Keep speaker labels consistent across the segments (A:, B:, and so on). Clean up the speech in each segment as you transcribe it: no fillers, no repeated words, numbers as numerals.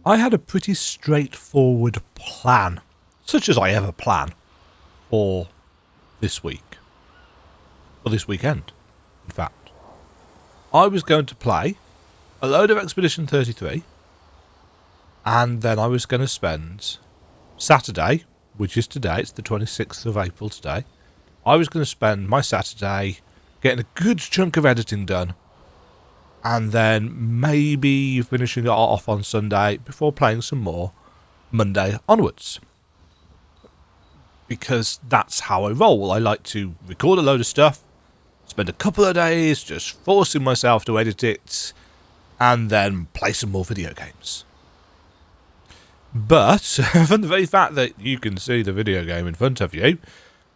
A: I had a pretty straightforward plan, such as I ever plan, for this week. For this weekend, in fact. I was going to play a load of Expedition 33, and then I was going to spend Saturday, which is today, it's the 26th of April today, I was going to spend my Saturday getting a good chunk of editing done, and then maybe finishing it off on Sunday before playing some more Monday onwards. Because that's how I roll. I like to record a load of stuff, spend a couple of days just forcing myself to edit it, and then play some more video games. But, from the very fact that you can see the video game in front of you,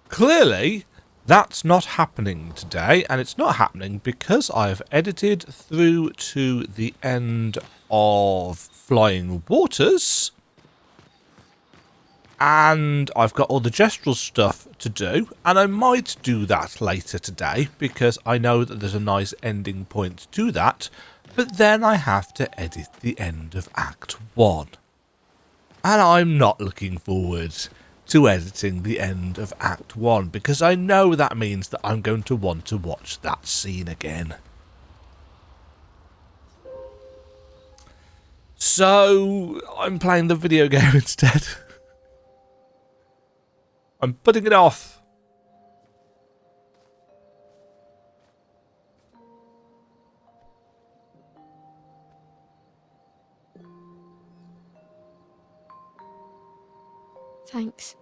A: clearly that's not happening today, and it's not happening because I've edited through to the end of Flying Waters, and I've got all the gestural stuff to do, and I might do that later today because I know that there's a nice ending point to that, but then I have to edit the end of Act 1. And I'm not looking forward to editing the end of Act 1 because I know that means that I'm going to want to watch that scene again. So I'm playing the video game instead. I'm putting it off.
B: Thanks.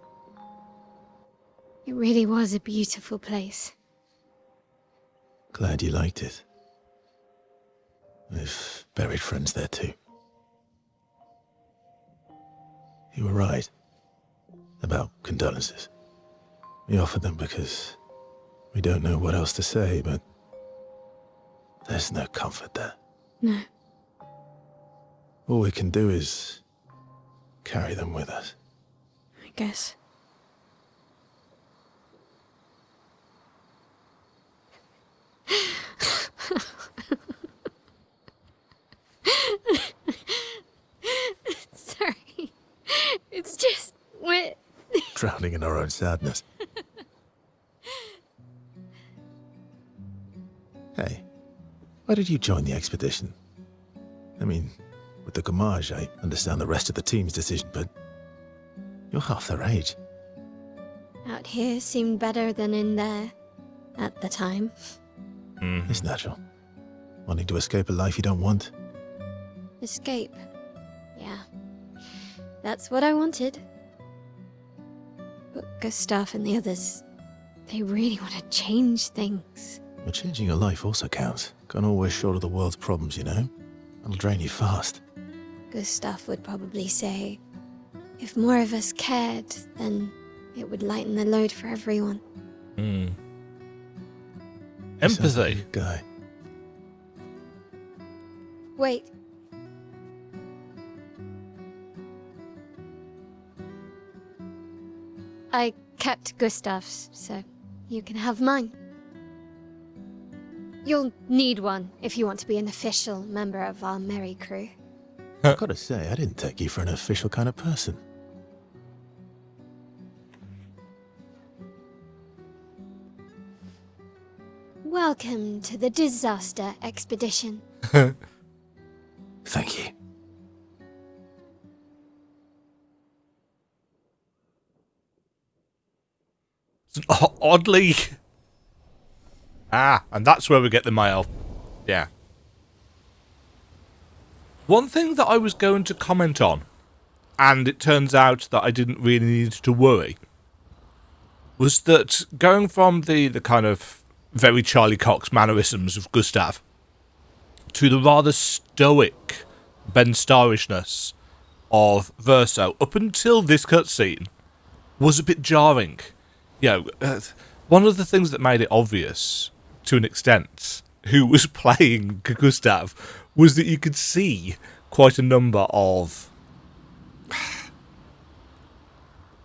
B: It really was a beautiful place.
C: Glad you liked it. We've buried friends there too. You were right about condolences. We offered them because we don't know what else to say, but there's no comfort there.
B: No.
C: All we can do is carry them with us.
B: I guess. Sorry. It's just what...
C: Drowning in our own sadness. Hey, why did you join the expedition? I mean, with the Gamage, I understand the rest of the team's decision, but you're half their age.
B: Out here seemed better than in there at the time.
C: It's natural. Wanting to escape a life you don't want.
B: Escape. Yeah. That's what I wanted. But Gustav and the others, they really want to change things.
C: But changing your life also counts. Can't always shoulder the world's problems, you know? That'll drain you fast.
B: Gustav would probably say, if more of us cared, then it would lighten the load for everyone.
C: Sounds like a
A: Empathy.
C: good guy.
B: Wait. I kept Gustav's, so you can have mine. You'll need one if you want to be an official member of our merry crew.
C: I've gotta say, I didn't take you for an official kind of person.
B: Welcome to the disaster expedition.
C: Thank you.
A: It's an oddly... and that's where we get the mail. Yeah. One thing that I was going to comment on, and it turns out that I didn't really need to worry, was that going from the kind of very Charlie Cox mannerisms of Gustav to the rather stoic Ben Starrishness of Verso up until this cutscene was a bit jarring. You know, one of the things that made it obvious, to an extent, who was playing Gustav was that you could see quite a number of...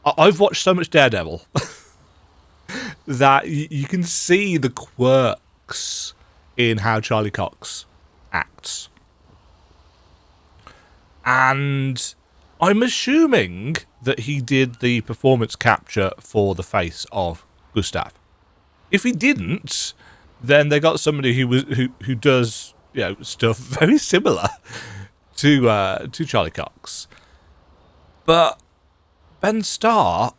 A: I've watched so much Daredevil that you can see the quirks in how Charlie Cox acts. And I'm assuming that he did the performance capture for the face of Gustav. If he didn't, then they got somebody who does, you know, stuff very similar to Charlie Cox. But Ben Starr,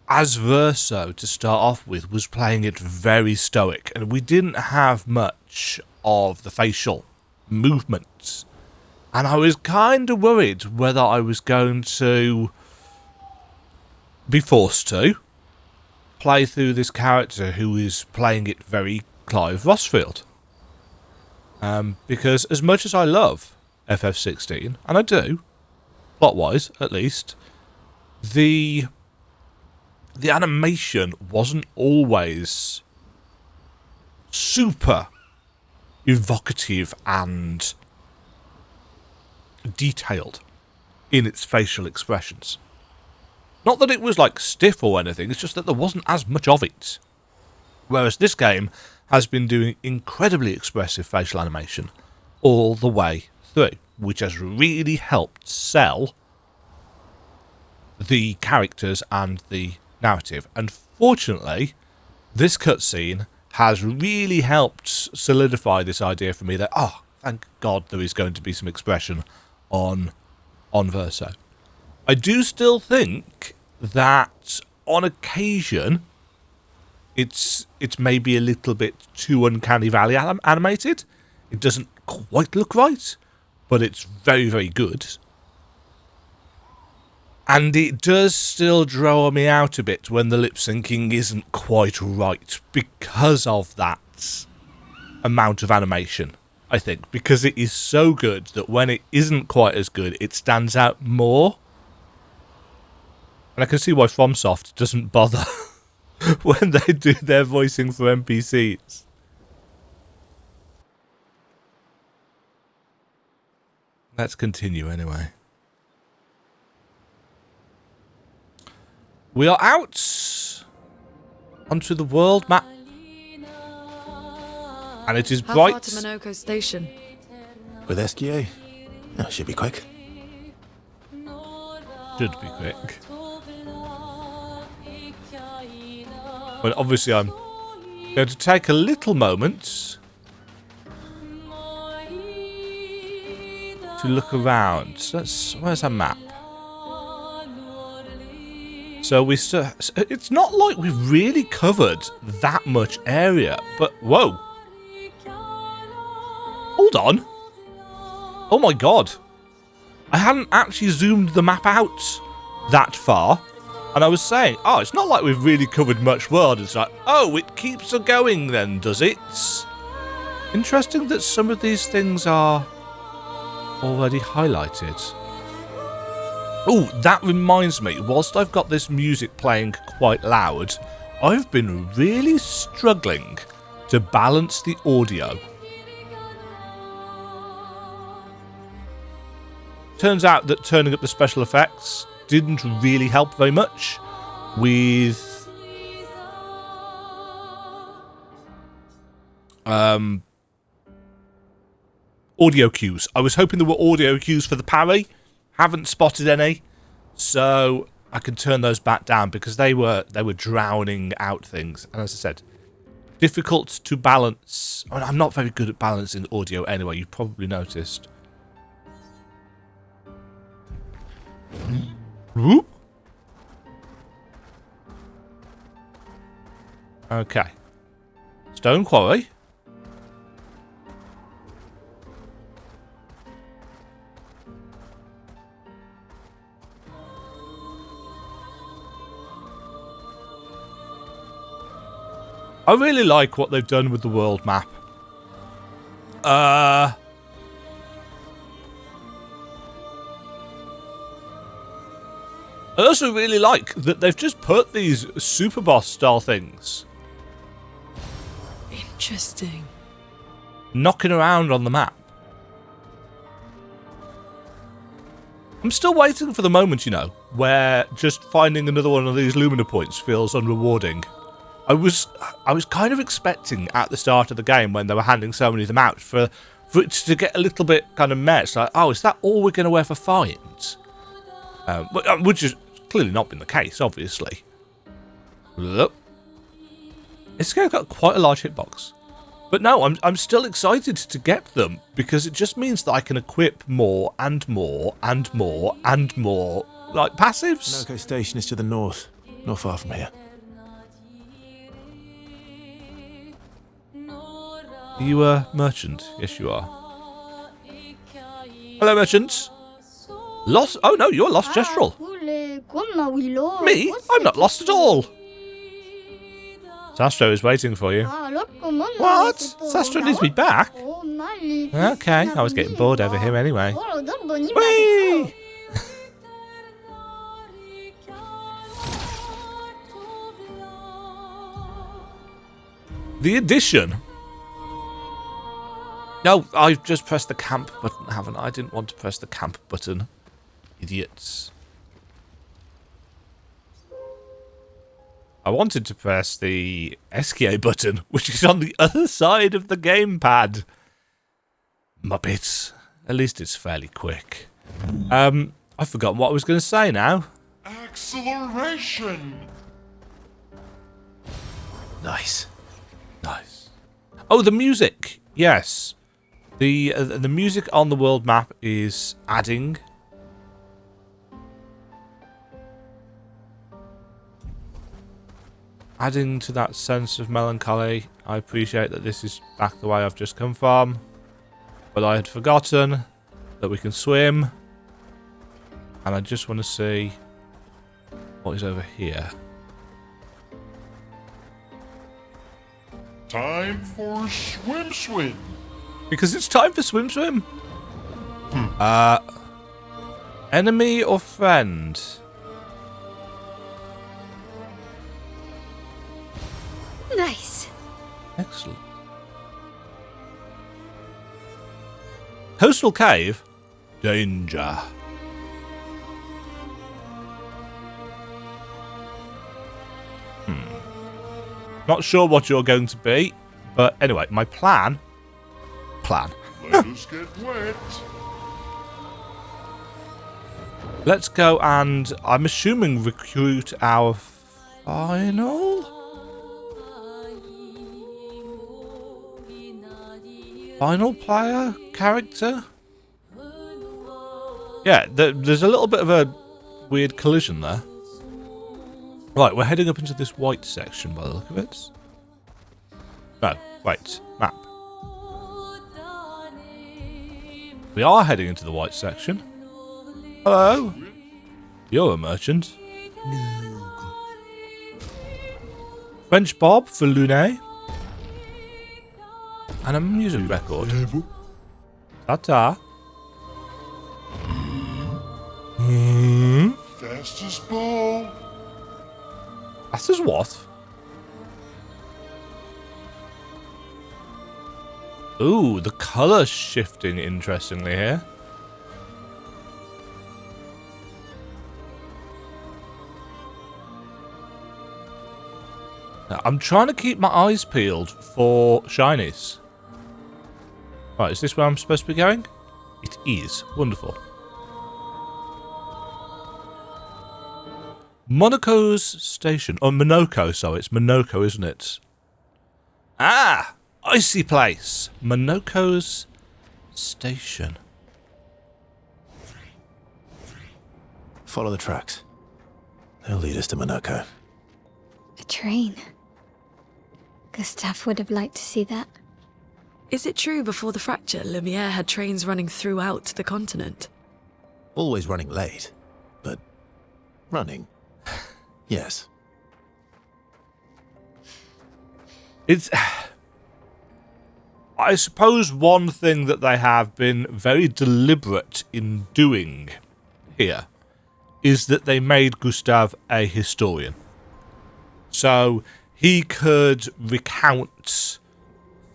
A: as Verso to start off with, was playing it very stoic, and we didn't have much of the facial movements. And I was kind of worried whether I was going to be forced to play through this character who is playing it very Clive Rossfield. Because as much as I love FF16, and I do, plot-wise at least, the animation wasn't always super evocative and detailed in its facial expressions. Not that it was like stiff or anything, it's just that there wasn't as much of it. Whereas this game has been doing incredibly expressive facial animation all the way through, which has really helped sell the characters and the narrative. And fortunately, this cutscene has really helped solidify this idea for me that, oh, thank God there is going to be some expression on Verso. I do still think that on occasion it's maybe a little bit too Uncanny Valley animated. It doesn't quite look right, but it's very, very good. And it does still draw me out a bit when the lip syncing isn't quite right because of that amount of animation, I think. Because it is so good that when it isn't quite as good, it stands out more. And I can see why FromSoft doesn't bother when they do their voicing for NPCs. Let's continue anyway. We are out onto the world map. And it is bright.
D: How far to Monoco Station?
C: With SGA? Oh, should be quick.
A: Should be quick. But obviously I'm going to take a little moment to look around. So where's our map? So it's not like we've really covered that much area, but whoa. Hold on. Oh my God. I hadn't actually zoomed the map out that far. And I was saying, oh, it's not like we've really covered much world. It's like, oh, it keeps on going then, does it? Interesting that some of these things are already highlighted. Oh, that reminds me, whilst I've got this music playing quite loud, I've been really struggling to balance the audio. Turns out that turning up the special effects didn't really help very much with audio cues. I was hoping there were audio cues for the parry. Haven't spotted any, so I can turn those back down because they were drowning out things. And as I said, difficult to balance. I mean, I'm not very good at balancing audio anyway. You've probably noticed. Whoop. Okay. Stone Quarry. I really like what they've done with the world map. I also really like that they've just put these super boss style things
D: Interesting.
A: knocking around on the map. I'm still waiting for the moment, you know, where just finding another one of these Lumina points feels unrewarding. I was kind of expecting at the start of the game when they were handing so many of them out for for it to get a little bit kind of mad. It's like, oh, is that all we're going to ever find? Which has clearly not been the case, obviously. Look. It's got quite a large hitbox. But no, I'm still excited to get them, because it just means that I can equip more and more and more and more, like, passives.
C: Monoco Station is to the north, not far from here.
A: Are you a merchant? Yes, you are. Hello, merchant. Lost? Oh no, you're lost, Gestrel. Me? I'm not lost at all. Sastro is waiting for you. What? Sastro needs me back? Okay, I was getting bored over him anyway. Whee! The addition. No, I've just pressed the camp button, haven't I? I didn't want to press the camp button. Idiots. I wanted to press the SKA button, which is on the other side of the gamepad. Muppets. At least it's fairly quick. I've forgotten what I was going to say now.
E: Acceleration!
C: Nice.
A: Nice. Oh, the music. Yes. The music on the world map is adding. Adding to that sense of melancholy. I appreciate that this is back the way I've just come from. But I had forgotten that we can swim. And I just want to see what is over here.
E: Time for swim.
A: Because it's time for swim. Enemy or friend?
B: Nice.
A: Excellent. Coastal cave. Danger. Not sure what you're going to be, but anyway, my plan.
E: Let us get wet.
A: Let's go and, I'm assuming, recruit our final player character. Yeah, there's a little bit of a weird collision there. Right, we're heading up into this white section by the look of it. No, wait, map. We are heading into the white section. Hello? You're a merchant. French Bob for Lunet. And a music record. Ta-ta.
E: Fastest ball.
A: That's as what? Ooh, the colour shifting interestingly here. Now, I'm trying to keep my eyes peeled for shinies. Right, is this where I'm supposed to be going? It is. Wonderful. Monoco's Station. Oh, Monoco, sorry. It's Monoco, isn't it? Ah! Icy place. Monoco's Station.
C: Follow the tracks. They'll lead us to Monoco.
B: A train. Gustave would have liked to see that.
D: Is it true before the fracture, Lumiere had trains running throughout the continent?
C: Always running late, but running. Yes.
A: It's... I suppose one thing that they have been very deliberate in doing here is that they made Gustave a historian. So he could recount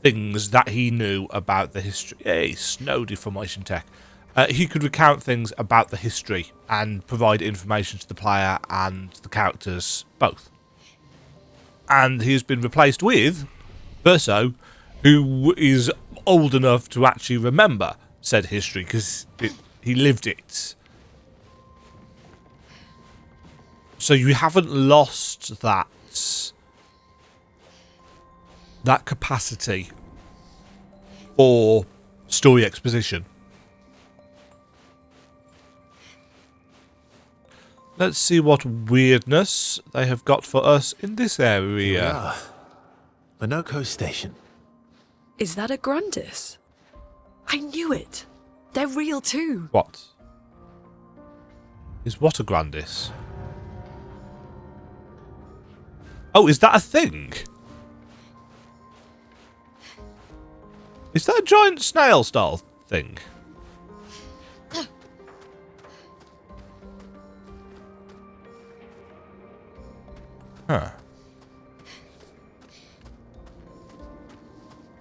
A: things that he knew about the history. Hey, snow deformation tech. He could recount things about the history and provide information to the player and the characters both. And he's been replaced with Verso, who is old enough to actually remember said history because he lived it. So you haven't lost that capacity for story exposition. Let's see what weirdness they have got for us in this area.
C: Monoco Station.
D: Is that a Grandis? I knew it. They're real too.
A: What? Is what a Grandis? Oh, is that a thing? Is that a giant snail style thing? Huh.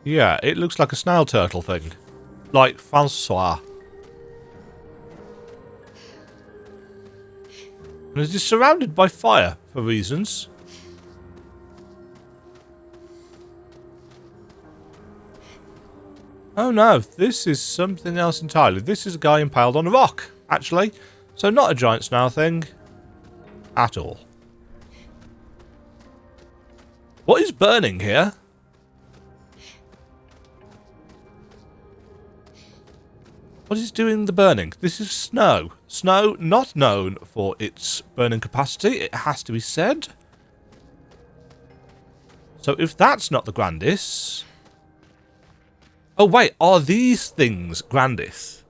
A: Yeah, it looks like a snail turtle thing. Like Francois. And it is surrounded by fire for reasons. Oh no, this is something else entirely. This is a guy impaled on a rock, actually. So not a giant snail thing at all. What is burning here? What is doing the burning? This is snow. Snow not known for its burning capacity, it has to be said. So if that's not the Grandis... Oh wait, are these things Grandis?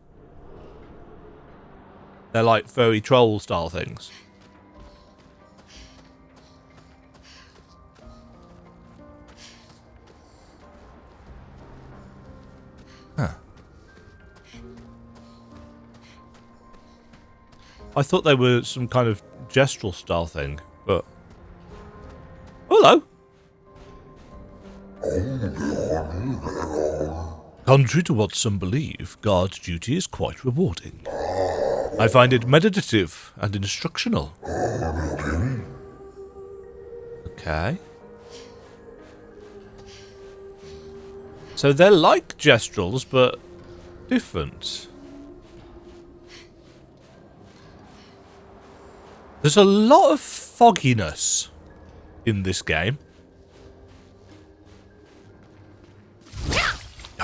A: They're like furry troll style things. Huh. I thought they were some kind of gestural style thing, but... Hello! Contrary to what some believe, guard duty is quite rewarding. I find it meditative and instructional. Okay. So they're like gestrals, but different. There's a lot of fogginess in this game.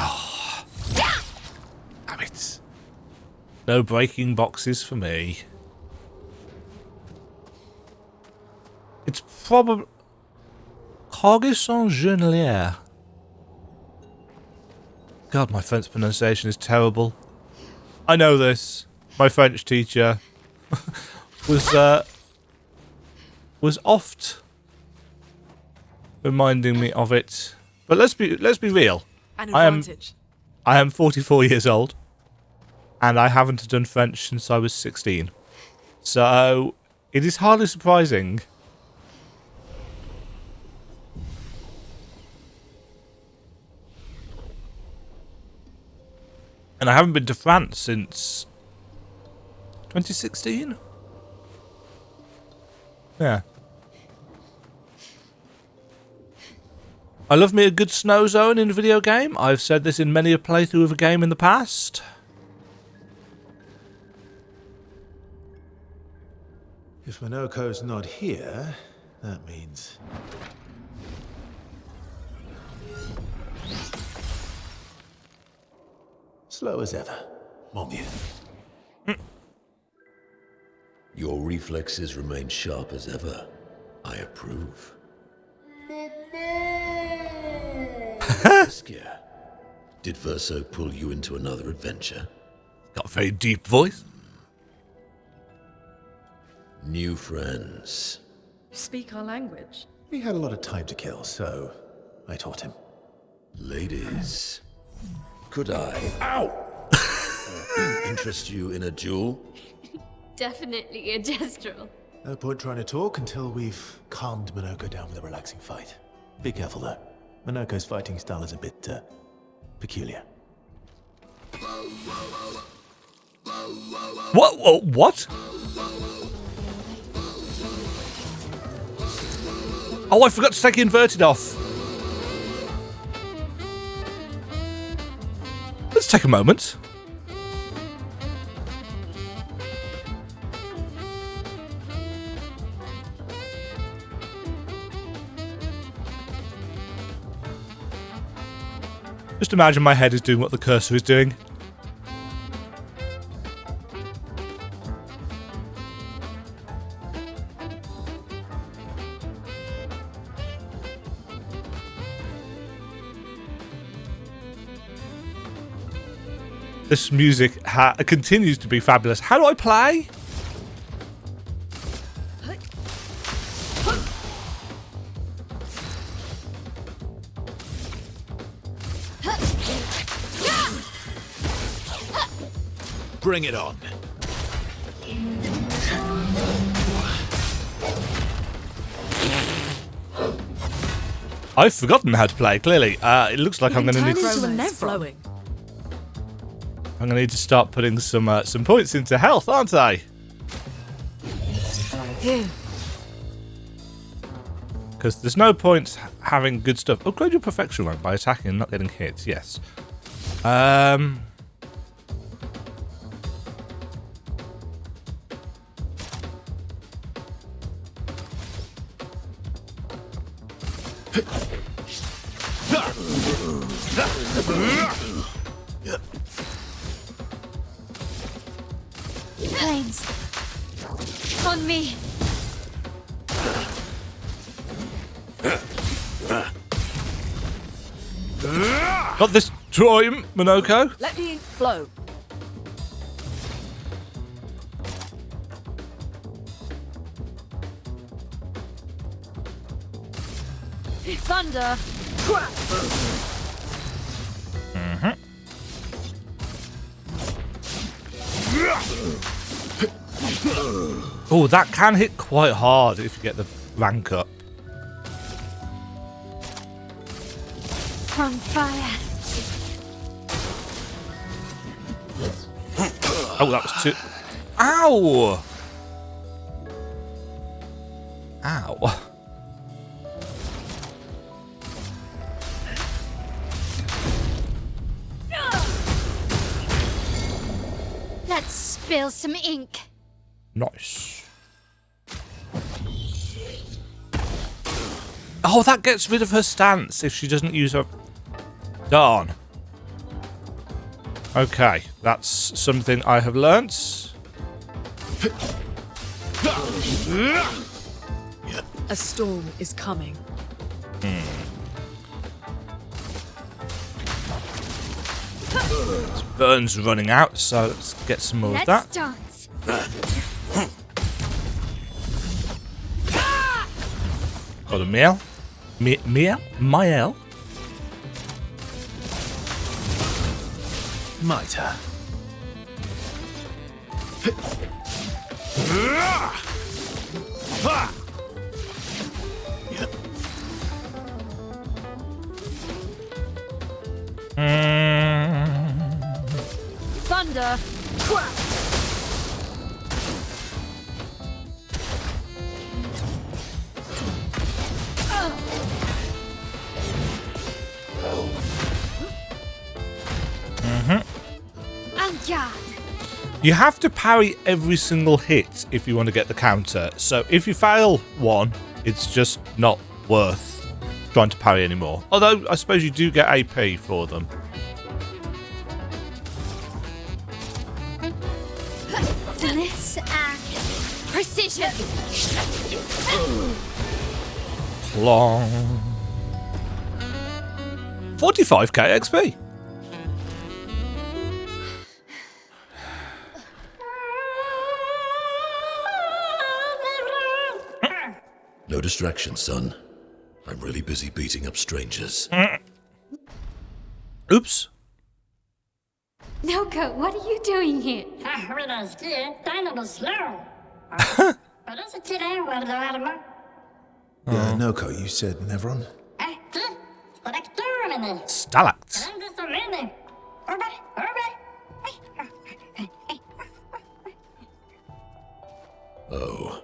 A: Oh, damn it. No breaking boxes for me. It's probably... Cargaison Journalière. God, my French pronunciation is terrible. I know this. My French teacher was oft reminding me of it. But let's be real.
D: An advantage.
A: I am 44 years old, and I haven't done French since I was 16. So it is hardly surprising. And I haven't been to France since 2016? Yeah. I love me a good snow zone in a video game. I've said this in many a playthrough of a game in the past.
C: If Monoco's not here, that means... slow as ever, mon vieux.
F: Your reflexes remain sharp as ever. I approve. Obscur, did Verso pull you into another adventure?
A: Got a very deep voice.
F: New friends.
D: You speak our language.
C: He had a lot of time to kill, so I taught him.
F: Ladies, could I... Ow! interest you in a duel?
B: Definitely a gestural.
C: No point trying to talk until we've calmed Monoco down with a relaxing fight. Be careful though. Monoco's fighting style is a bit, peculiar.
A: What? What? Oh, I forgot to take inverted off. let's take a moment. Just imagine my head is doing what the cursor is doing. This music continues to be fabulous. How do I play?
C: Bring it on.
A: I've forgotten how to play, clearly. It looks like I'm going to need...
D: Flowing.
A: I'm going to need to start putting some points into health, aren't I?
D: Here.
A: Because there's no point having good stuff. Upgrade your perfection rank by attacking and not getting hits. Yes.
B: Planes. On me.
A: Got this. Destroy him, Monoco.
D: Let the ink flow. Thunder.
A: Oh, that can hit quite hard if you get the rank up.
B: On fire.
A: Oh, that was too... Ow! Ow.
B: Let's spill some ink.
A: Nice. Oh, that gets rid of her stance if she doesn't use her... Darn. Okay, that's something I have learnt.
D: A storm is coming.
A: Burn's running out, so let's get some more of
B: Let's
A: that.
B: dance.
A: Got a meal. Mael.
C: My turn.
D: Thunder.
A: You have to parry every single hit if you want to get the counter. So if you fail one, it's just not worth trying to parry anymore. Although I suppose you do get AP for them.
B: Bliss and precision.
A: Clong. 45k XP.
F: No distraction, son. I'm really busy beating up strangers.
A: Oops.
B: Noco, what are you doing here?
C: Noco, you said Nevron?
A: Stalacts.
F: Oh.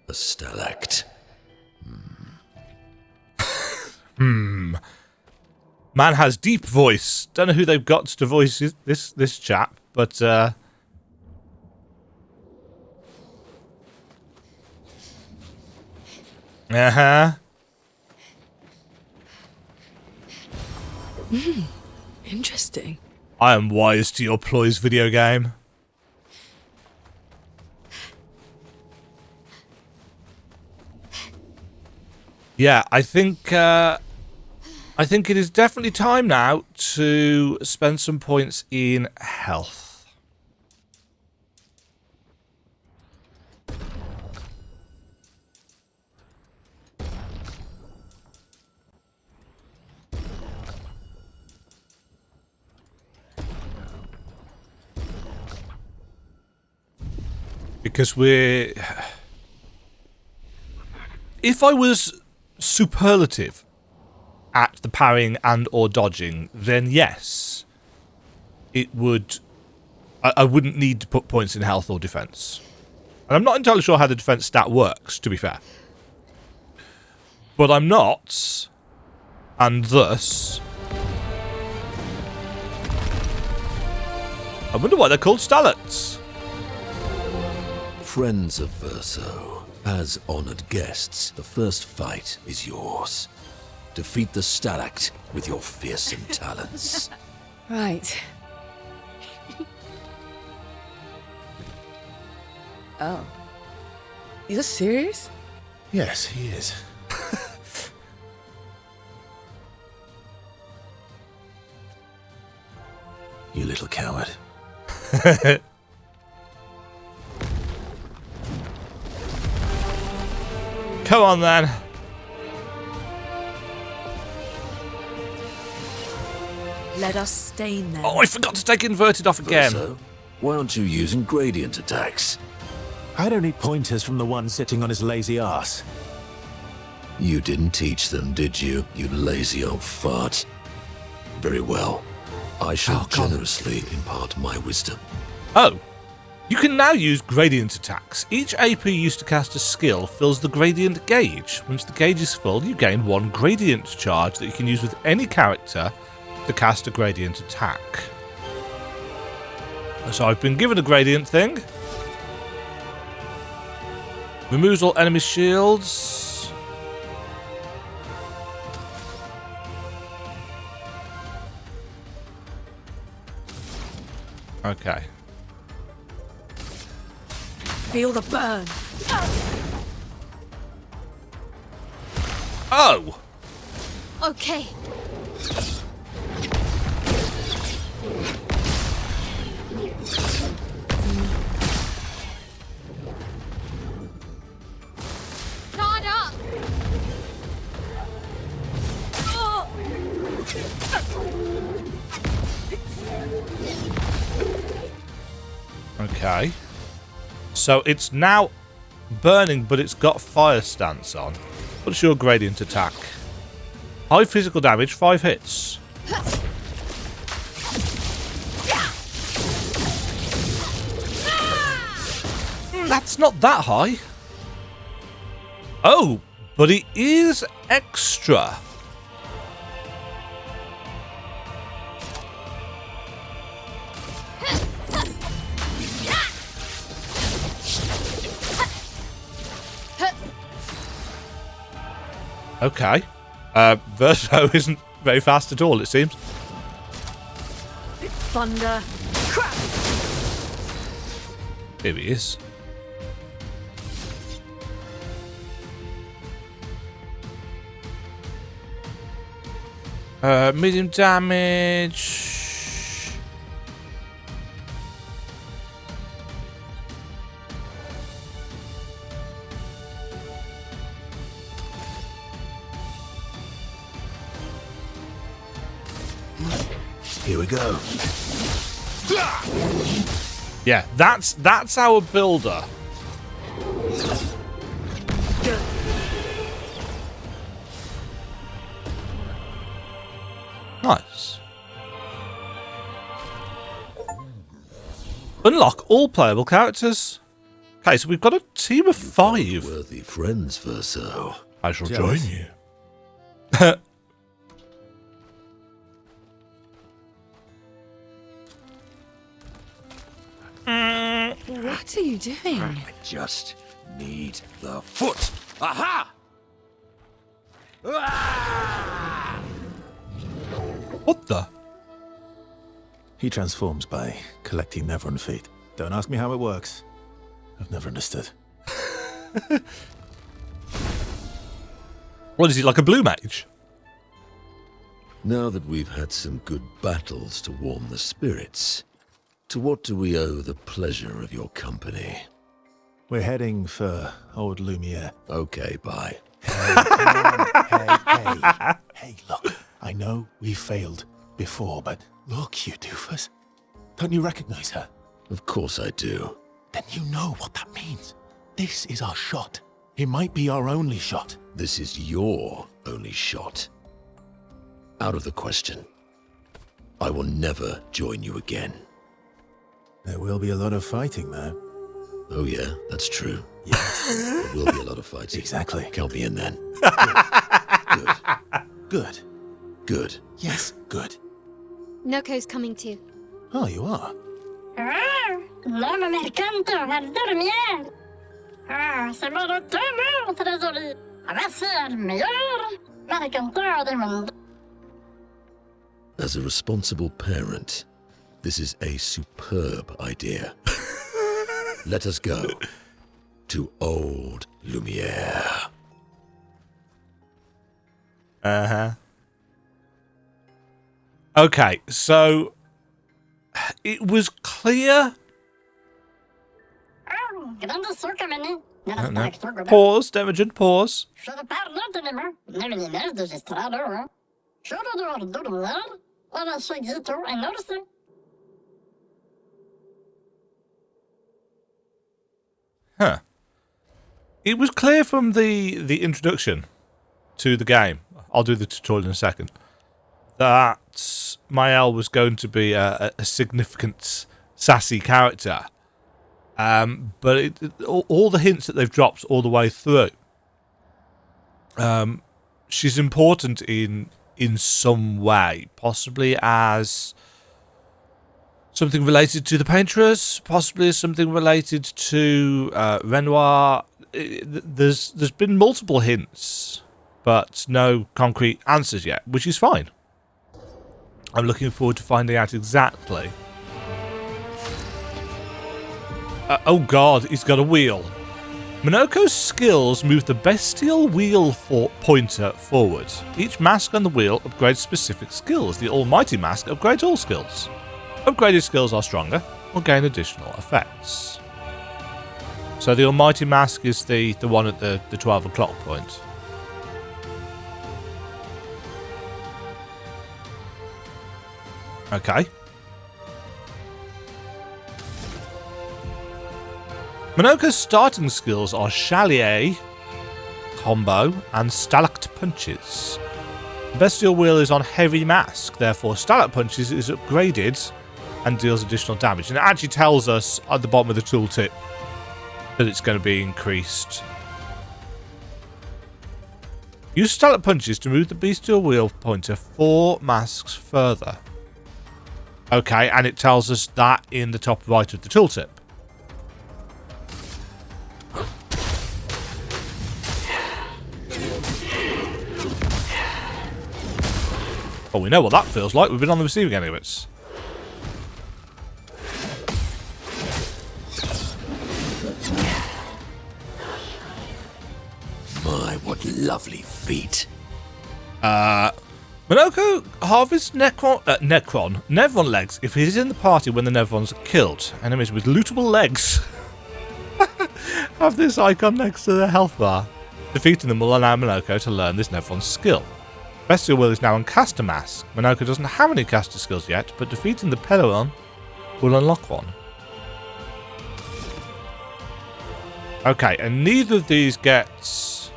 F: A stalact.
A: Man has deep voice. Don't know who they've got to voice this chap, but
D: Interesting.
A: I am wise to your ploys, video game. Yeah, I think it is definitely time now to spend some points in health. Because we're... If I was superlative at the parrying and or dodging, then yes, it would... I wouldn't need to put points in health or defense. And I'm not entirely sure how the defense stat works, to be fair. But I'm not, and thus... I wonder why they're called Stallets.
F: Friends of Verso, as honored guests, the first fight is yours. Defeat the Stalact with your fearsome talents.
D: Right. Oh. You're serious?
C: Yes, he is. You little coward.
A: Come on, then.
D: Let us stain them.
A: Oh, I forgot to take inverted off again.
F: Verso, why aren't you using gradient attacks?
C: I don't need pointers from the one sitting on his lazy ass.
F: You didn't teach them, did you, you lazy old fart? Very well. I shall generously impart my wisdom.
A: Oh. You can now use gradient attacks. Each AP used to cast a skill fills the gradient gauge. Once the gauge is full, you gain 1 gradient charge that you can use with any character to cast a gradient attack. So I've been given a gradient thing. Removes all enemy shields. Okay.
D: Feel the burn.
A: Oh!
B: Okay. Start up. Oh.
A: Okay. So it's now burning, but it's got fire stance on. What's your gradient attack? High physical damage, 5 hits. That's not that high. Oh, but it is extra. Okay. Verso isn't very fast at all, it seems.
D: Thunder. Crap.
A: Here he is. Medium damage.
C: Here we go.
A: Yeah, that's our builder. Nice. Unlock all playable characters. Okay, so we've got a team of 5.
F: Worthy friends, Verso.
A: I shall
C: Jealous.
A: join you.
D: What are you doing?
F: I just need the foot. Aha!
A: What the?
C: He transforms by collecting Nevron feet. Don't ask me how it works. I've never understood.
A: What is he, like a blue mage?
F: Now that we've had some good battles to warm the spirits, to what do we owe the pleasure of your company?
C: We're heading for old Lumiere.
F: Okay, bye.
C: Hey, look. I know we failed before, but look, you doofus. Don't you recognize her?
F: Of course I do.
C: Then you know what that means. This is our shot. It might be our only shot.
F: This is your only shot. Out of the question. I will never join you again.
C: There will be a lot of fighting, though.
F: Oh yeah, that's true.
C: Yes.
F: There will be a lot of fighting.
C: Exactly.
F: Count me in then.
C: Good.
F: Good. Good.
C: Yes, good.
B: Noco's coming too.
C: Oh, you are?
G: Non, me mercanto, al dormir. C'est mon automne, trésorier. Va ser el mejor mercantor del mundo.
F: As a responsible parent, this is a superb idea. Let us go to old Lumiere.
A: Okay, so it was clear.
G: Grande succa, meni.
A: No, no. Pause, Demagen, pause.
G: Je ne parle tenema. Nemelinez de gestrado. Je ne dois dormir. Ora seguito en orse.
A: Huh. It was clear from the introduction to the game, I'll do the tutorial in a second, that Mael was going to be a significant sassy character. But all the hints that they've dropped all the way through, she's important in some way, possibly as something related to the Painteress, possibly as something related to Renoir. There's been multiple hints, but no concrete answers yet, which is fine. I'm looking forward to finding out exactly. Oh god, he's got a wheel. Monoco's skills move the bestial wheel pointer forward. Each mask on the wheel upgrades specific skills. The almighty mask upgrades all skills. Upgraded skills are stronger or gain additional effects. So the almighty mask is the one at the 12 o'clock point. Okay. Monoco's starting skills are Chalier, Combo, and Stalact Punches. Bestial Wheel is on Heavy Mask, therefore Stalact Punches is upgraded and deals additional damage. And it actually tells us at the bottom of the tooltip that it's going to be increased. Use Stalact Punches to move the Bestial Wheel pointer 4 masks further. Okay, and it tells us that in the top right of the tooltip. Oh, we know what that feels like. We've been on the receiving end of it.
F: My, what lovely feet.
A: Monoco harvests Nevron legs if he's in the party when the Nevrons are killed. Enemies with lootable legs have this icon next to their health bar. Defeating them will allow Monoco to learn this Nevron skill. Bestial Will is now on Caster Mask. Monoco doesn't have any caster skills yet, but defeating the Peleron will unlock one. Okay, and neither of these gets...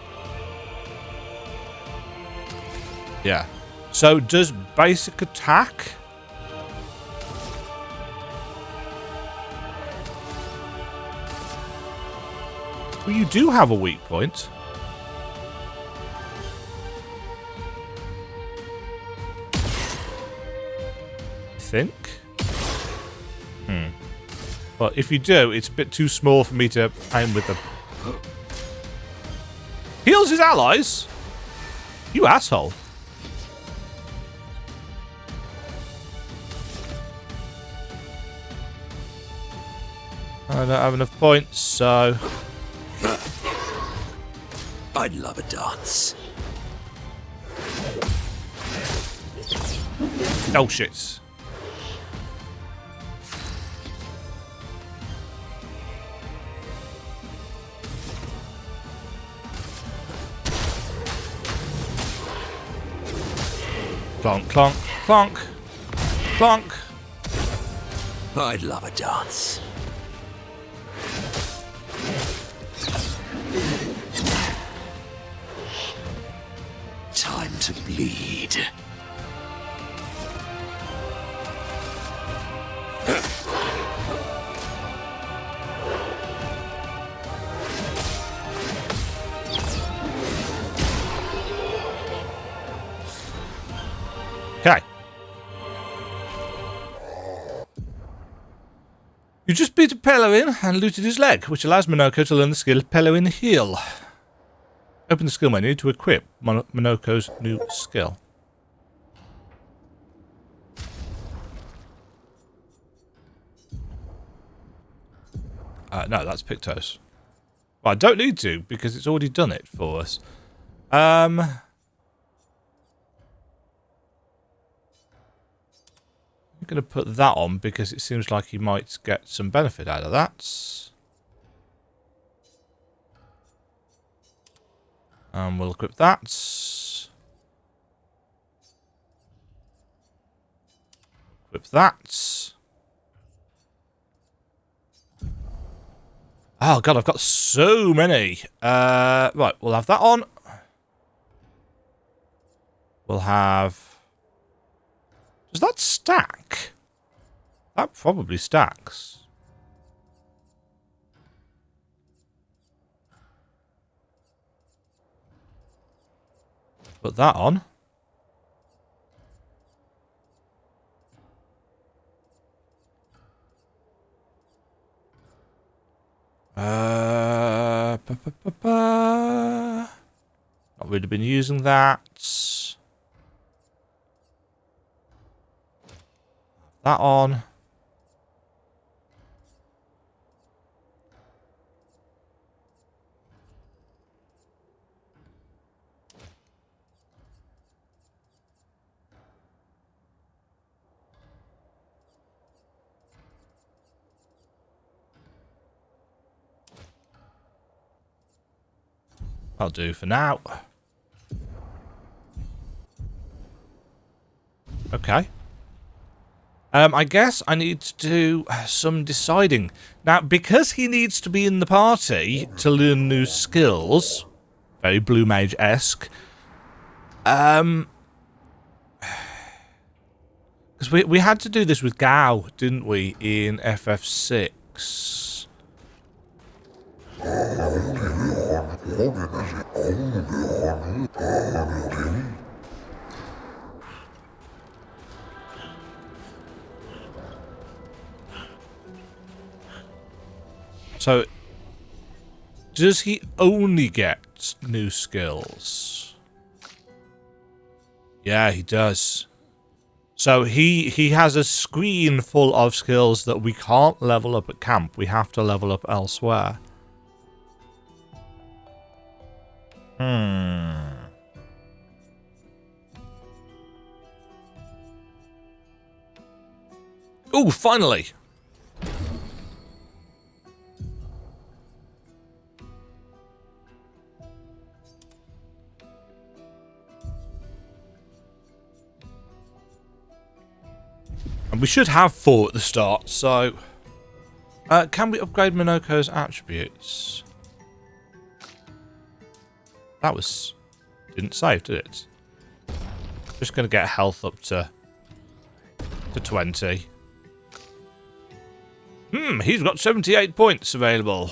A: Yeah. So does basic attack... Well, you do have a weak point. I think. But if you do, it's a bit too small for me to aim with them. Heals his allies? You asshole. I don't have enough points, so...
F: I'd love a dance.
A: Oh, shit. Clonk, clonk, clonk, clonk.
F: I'd love a dance. Time to bleed.
A: Okay. You just beat a Pellerin and looted his leg, which allows Monoco to learn the skill Pellerin Heal. Open the skill menu to equip Monoco's new skill. No, that's Pictos. Well, I don't need to, because it's already done it for us. I'm going to put that on, because it seems like he might get some benefit out of that. And we'll equip that. Equip that. Oh god, I've got so many. Right, we'll have that on. We'll have... Does that stack? That probably stacks. Put that on. Not really been using that. That on. I'll do for now. Okay. I guess I need to do some deciding. Now, because he needs to be in the party to learn new skills, very Blue Mage-esque, because we had to do this with Gao, didn't we, in FF6? So, does he only get new skills? Yeah, he does. So he has a screen full of skills that we can't level up at camp. We have to level up elsewhere. Oh, finally! And we should have 4 at the start, so... can we upgrade Monoco's attributes? That was... didn't save, did it? Just going to get health up to 20. He's got 78 points available.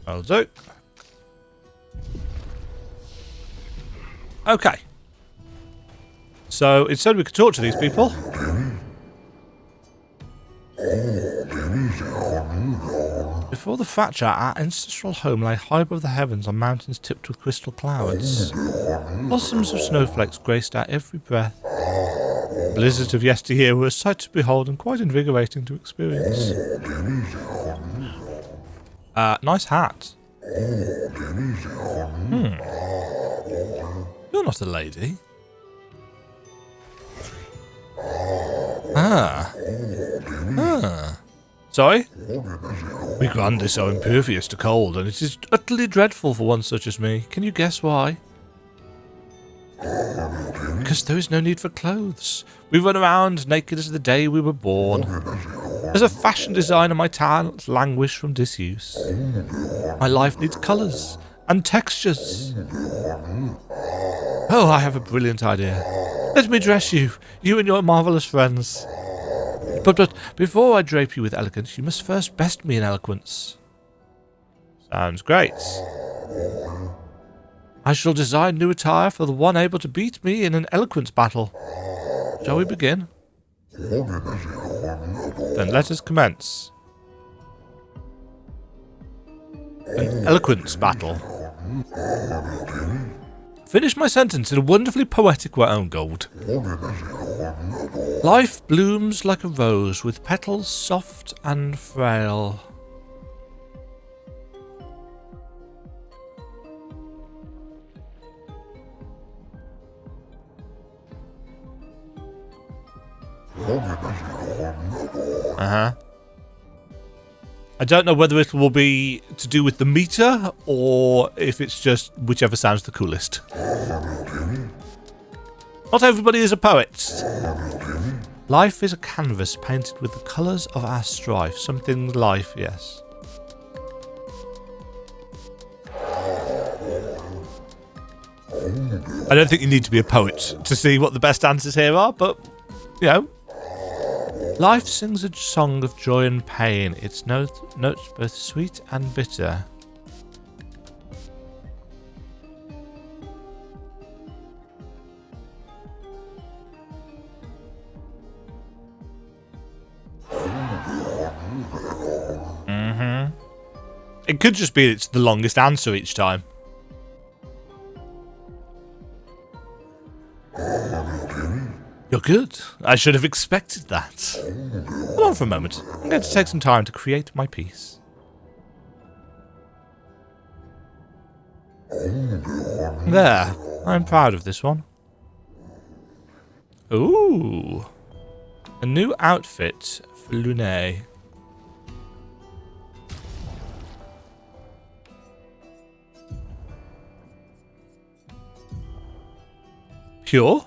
A: I'll do. Okay. So instead we could talk to these people. Before the fracture, our ancestral home lay high above the heavens on mountains tipped with crystal clouds. Blossoms of snowflakes graced our every breath. The blizzards of yesteryear were a sight to behold and quite invigorating to experience. Nice hat. You're not a lady. Sorry? We Grandis are impervious to cold, and it is utterly dreadful for one such as me. Can you guess why? Because there is no need for clothes. We run around naked as the day we were born. As a fashion designer, my talents languish from disuse. My life needs colours and textures. Oh, I have a brilliant idea. Let me dress you, you and your marvellous friends. But before I drape you with elegance, you must first best me in eloquence. Sounds great. I shall design new attire for the one able to beat me in an eloquence battle. Shall we begin? Then let us commence. An eloquence battle. Finish my sentence in a wonderfully poetic way. Oh, gold. Life blooms like a rose with petals soft and frail. I don't know whether it will be to do with the meter or if it's just whichever sounds the coolest. Not everybody is a poet. Life is a canvas painted with the colours of our strife. Something life, yes. I don't think you need to be a poet to see what the best answers here are, but, you know. Life sings a song of joy and pain, its notes both sweet and bitter. It could just be it's the longest answer each time. You're good. I should have expected that. Hold on for a moment. I'm going to take some time to create my piece. There. I'm proud of this one. Ooh. A new outfit for Lune. Pure?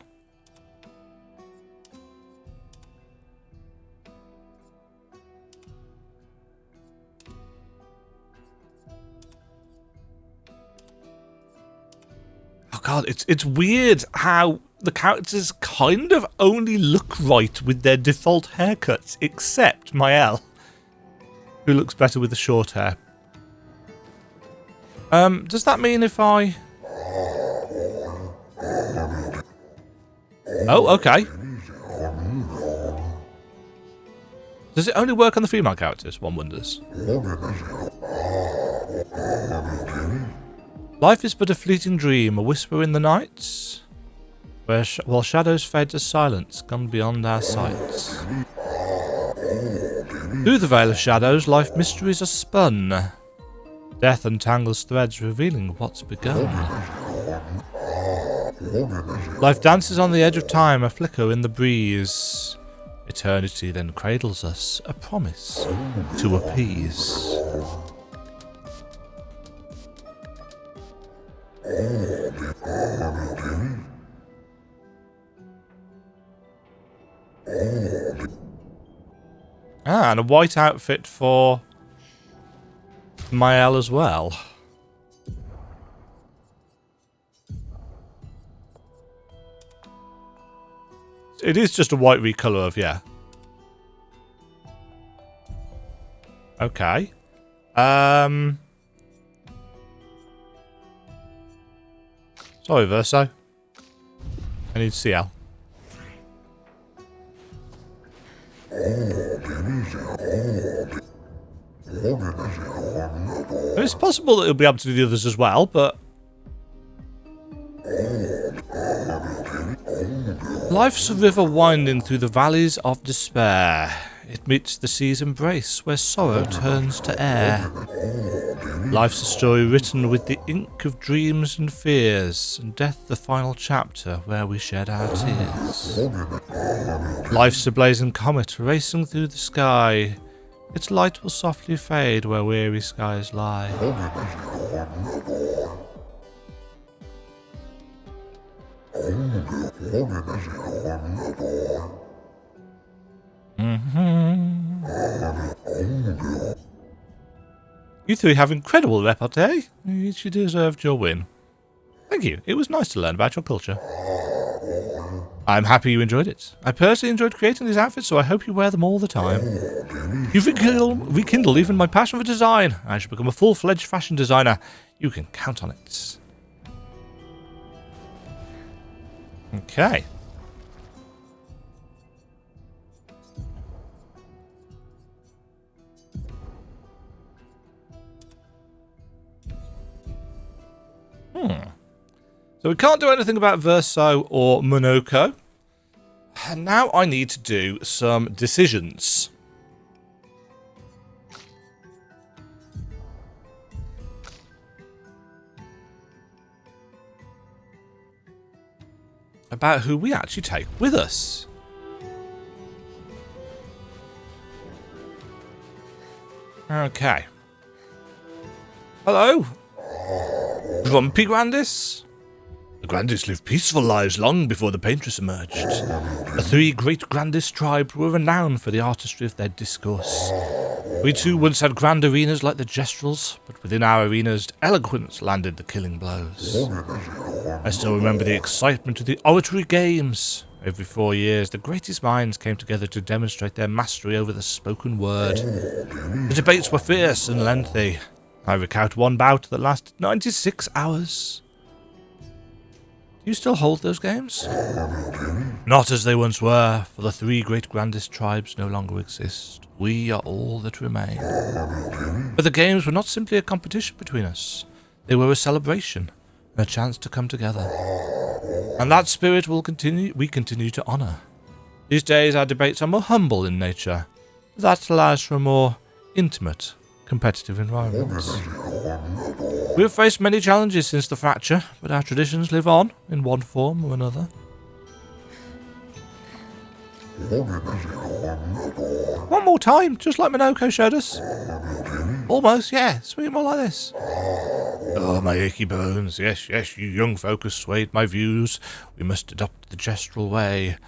A: Oh god, it's weird how the characters kind of only look right with their default haircuts, except Mael, who looks better with the short hair. Does that mean if I... Oh, okay. Does it only work on the female characters, one wonders? Life is but a fleeting dream, a whisper in the night, while shadows fade to silence, gone beyond our sights. Through the veil of shadows, life mysteries are spun. Death untangles threads, revealing what's begun. Life dances on the edge of time, a flicker in the breeze. Eternity then cradles us, a promise to appease. Ah, and a white outfit for Mael as well. It is just a white recolour of, yeah. Okay. Sorry, Verso. I need CL. It's possible that he'll be able to do the others as well, but... Life's a river winding through the valleys of despair. It meets the sea's embrace, where sorrow turns to air. Life's a story written with the ink of dreams and fears, and death the final chapter where we shed our tears. Life's a blazing comet racing through the sky. Its light will softly fade where weary skies lie. You three have incredible repartee. You deserved your win. Thank you. It was nice to learn about your culture. I'm happy you enjoyed it. I personally enjoyed creating these outfits, so I hope you wear them all the time. You've rekindled even my passion for design. I should become a full-fledged fashion designer. You can count on it. Okay. So we can't do anything about Verso or Monoco. And now I need to do some decisions. About who we actually take with us. Okay. Hello. Grumpy Grandis? The Grandis lived peaceful lives long before the Paintress emerged. The three great Grandis tribes were renowned for the artistry of their discourse. We too once had grand arenas like the Gestrels, but within our arenas, eloquence landed the killing blows. I still remember the excitement of the oratory games. Every 4 years, the greatest minds came together to demonstrate their mastery over the spoken word. The debates were fierce and lengthy. I recount one bout that lasted 96 hours. Do you still hold those games? Not as they once were, for the three great grandest tribes no longer exist. We are all that remain. But the games were not simply a competition between us. They were a celebration, and a chance to come together. And that spirit we continue to honour. These days our debates are more humble in nature. That allows for a more intimate, competitive environment. We have faced many challenges since the fracture, but our traditions live on, in one form or another. One more time, just like Monoco showed us. Almost, yeah, swing more like this. Oh, my achy bones, yes, you young folk have swayed my views. We must adopt the gestural way.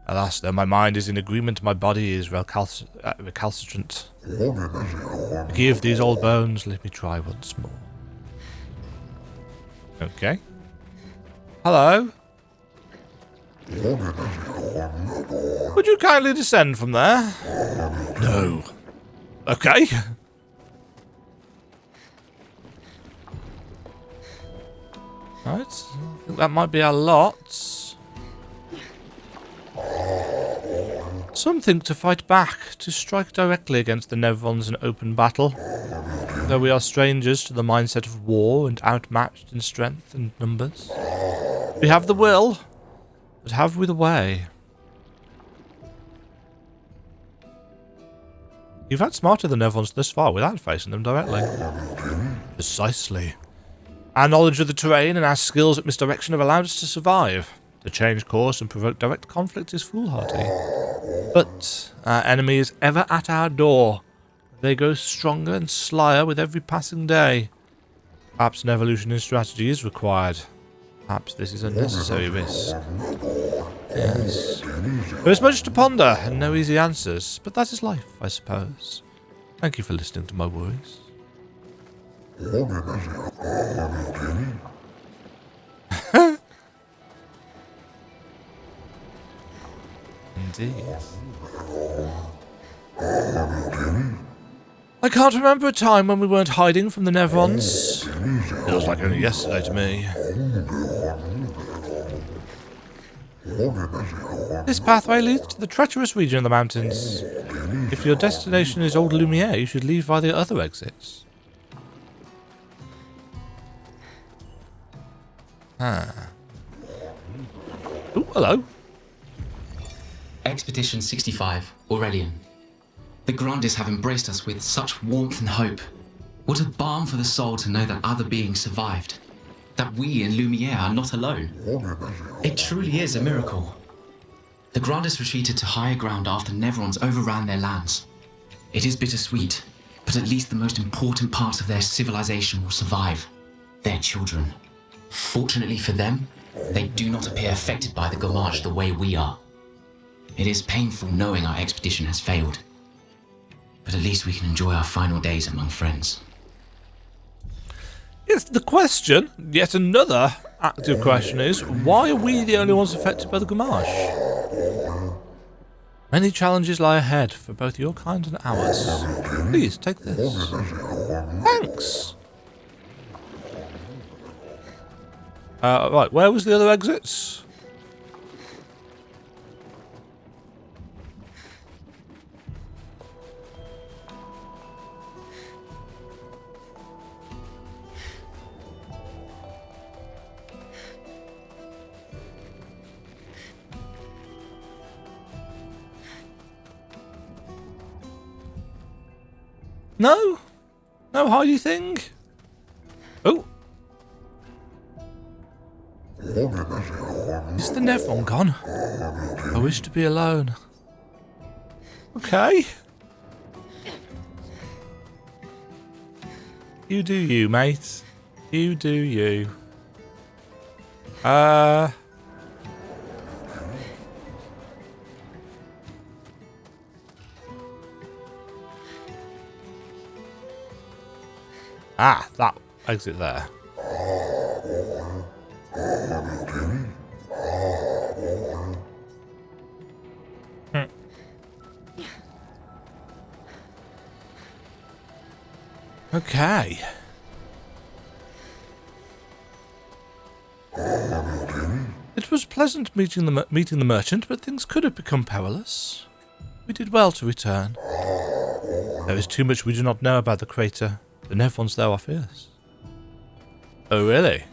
A: Alas, though my mind is in agreement, my body is recalcitrant. Forgive these old bones, let me try once more. Okay. Hello? Would you kindly descend from there? No. Okay. Right, I think that might be a lot. Some think to fight back, to strike directly against the Nevrons in open battle. Though we are strangers to the mindset of war and outmatched in strength and numbers. We have the will, but have we the way? You've outsmarted the Nevrons this far without facing them directly. Precisely. Our knowledge of the terrain and our skills at misdirection have allowed us to survive. To change course and provoke direct conflict is foolhardy. But our enemy is ever at our door. They grow stronger and slyer with every passing day. Perhaps an evolution in strategy is required. Perhaps this is a necessary risk. Yes. There is much to ponder and no easy answers, but that is life, I suppose. Thank you for listening to my worries. Indeed. I can't remember a time when we weren't hiding from the Nevrons. Feels like only yesterday to me. This pathway leads to the treacherous region of the mountains. If your destination is Old Lumiere, you should leave via the other exits. Oh, hello.
H: Expedition 65, Aurelian. The Grandes have embraced us with such warmth and hope. What a balm for the soul to know that other beings survived. That we in Lumiere are not alone. It truly is a miracle. The Grandes retreated to higher ground after Neverons overran their lands. It is bittersweet, but at least the most important parts of their civilization will survive. Their children. Fortunately for them, they do not appear affected by the Gamage the way we are. It is painful knowing our expedition has failed. But at least we can enjoy our final days among friends.
A: Yes, the question, yet another active question is, why are we the only ones affected by the Gamage? Many challenges lie ahead for both your kind and ours. Please, take this. Thanks! Right, where was the other exits? No? No hidey thing? Oh. Is the Nevron gone? I wish to be alone. Okay. You do you, mate. You do you. Ah, that exit there. Okay. It was pleasant meeting the merchant, but things could have become perilous. We did well to return. There is too much we do not know about the crater. The Nevrons there are fierce. Oh, really?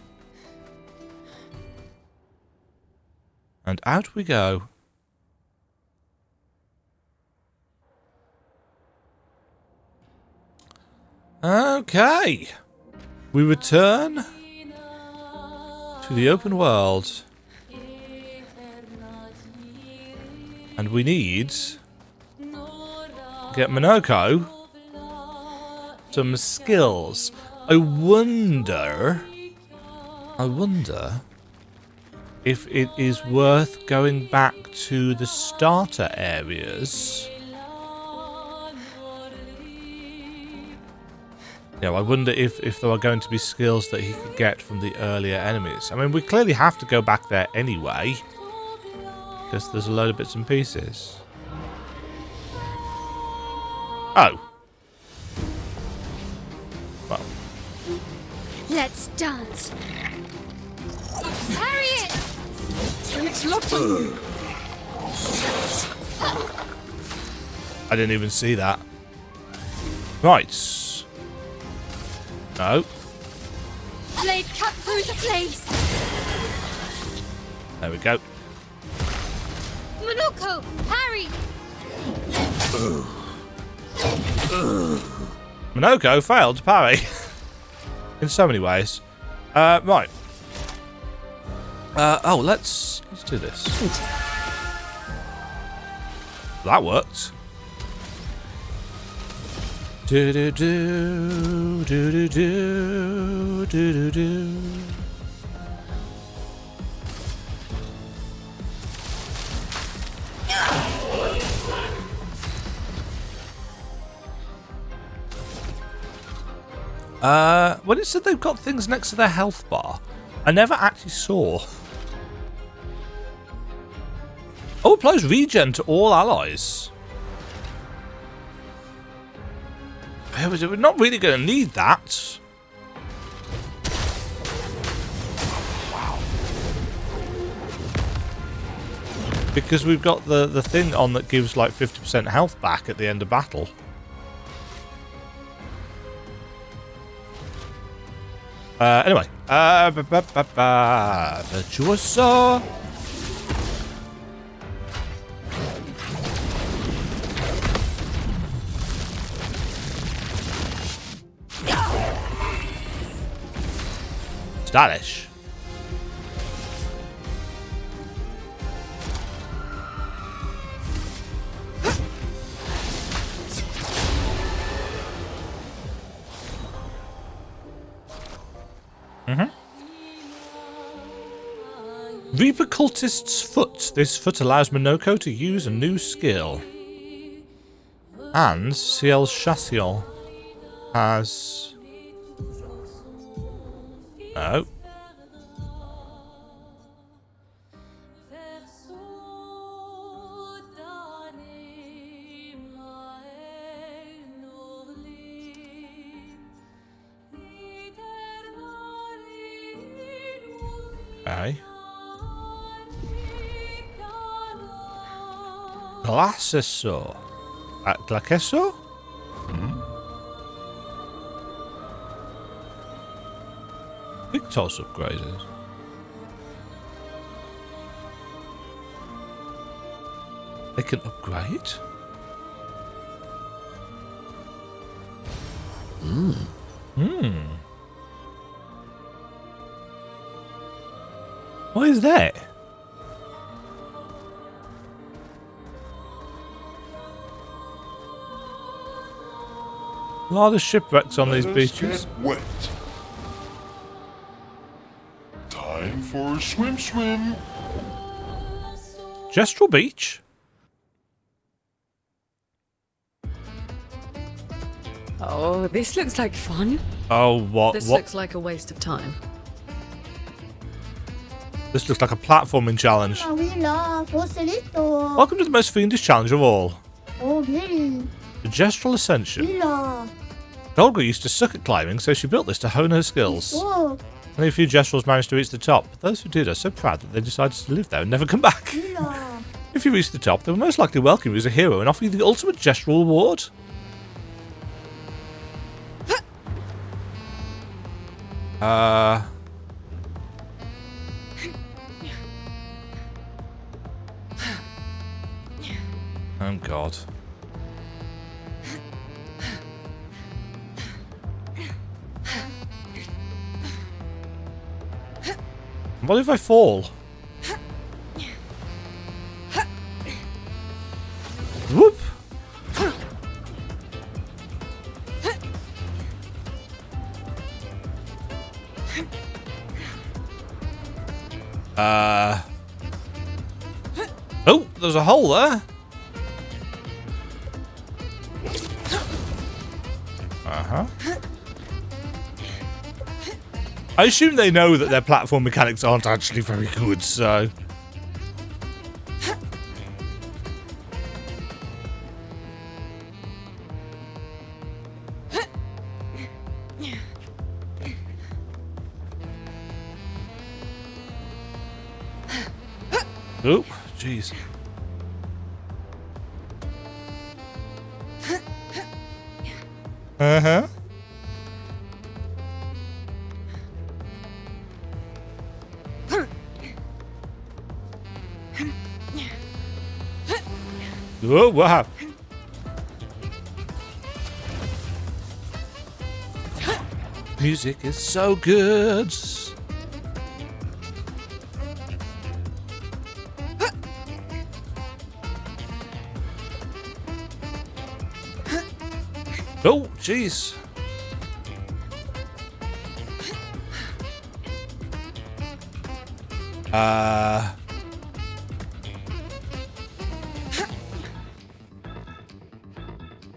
A: And out we go. Okay. We return to the open world. And we need to get Monoco some skills. I wonder if it is worth going back to the starter areas. You know, I wonder if there are going to be skills that he could get from the earlier enemies. I mean, we clearly have to go back there anyway, because there's a load of bits and pieces. Oh. Well.
B: Let's dance. Carry it!
D: It's locked on you.
A: I didn't even see that. Right. No.
B: Blade cut through the flames.
A: There we go.
B: Monoco, parry!
A: Monoco failed to parry. In so many ways. Right. Oh, let's do this. That worked. Do do do do do do do do. When it said they've got things next to their health bar, I never actually saw. Oh, applies regen to all allies. We're not really going to need that. Because we've got the thing on that gives like 50% health back at the end of battle. Anyway. Virtuoso. Stylish. Reaper Cultist's Foot. This foot allows Monoco to use a new skill. And Ciel Chassion has... Oh. Okay. Glacesso. Glacesso? Big toss upgraded. They can upgrade? What is that? A lot of shipwrecks on these beaches.
E: Get wet. Time for a swim.
A: Gestural Beach?
D: Oh, this looks like fun.
A: Oh, what?
D: This
A: what?
D: looks like a waste of time.
A: This looks like a platforming challenge.
G: Ah oui, là, faut solito.
A: Welcome to the most fiendish challenge of all.
G: Oh, really?
A: The Gestural Ascension.
G: Oui, là.
A: Olga used to suck at climbing, so she built this to hone her skills.
G: Oh,
A: Only a few Gestrals managed to reach the top, but those who did are so proud that they decided to live there and never come back.
G: oui, là.
A: If you reach the top, they will most likely welcome you as a hero and offer you the ultimate Gestral award. Oh god. What if I fall? Whoop! Oh, there's a hole there. I assume they know that their platform mechanics aren't actually very good, so... Oh, jeez. Uh-huh. Oh, wow. Music is so good. Oh, jeez.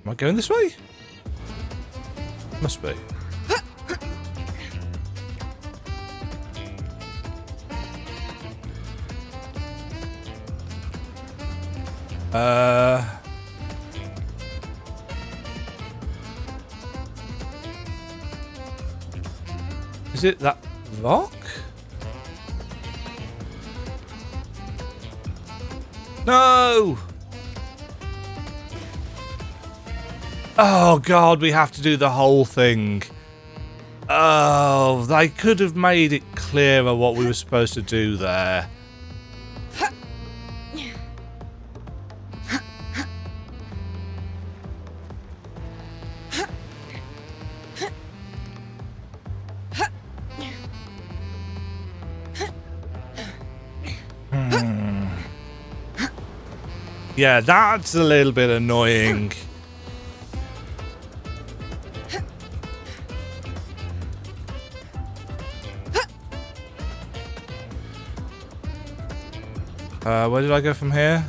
A: Am I going this way? Must be. Is it that rock? No! Oh god, we have to do the whole thing. Oh, they could have made it clearer what we were supposed to do there. Yeah, that's a little bit annoying. Where did I go from here?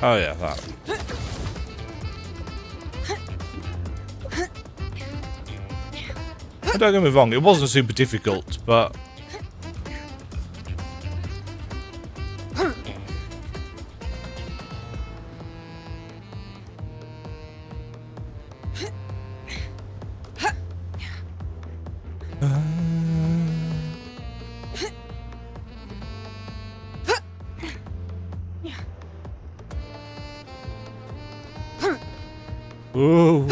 A: Oh yeah, that. Don't get me wrong, it wasn't super difficult, but... Ooh.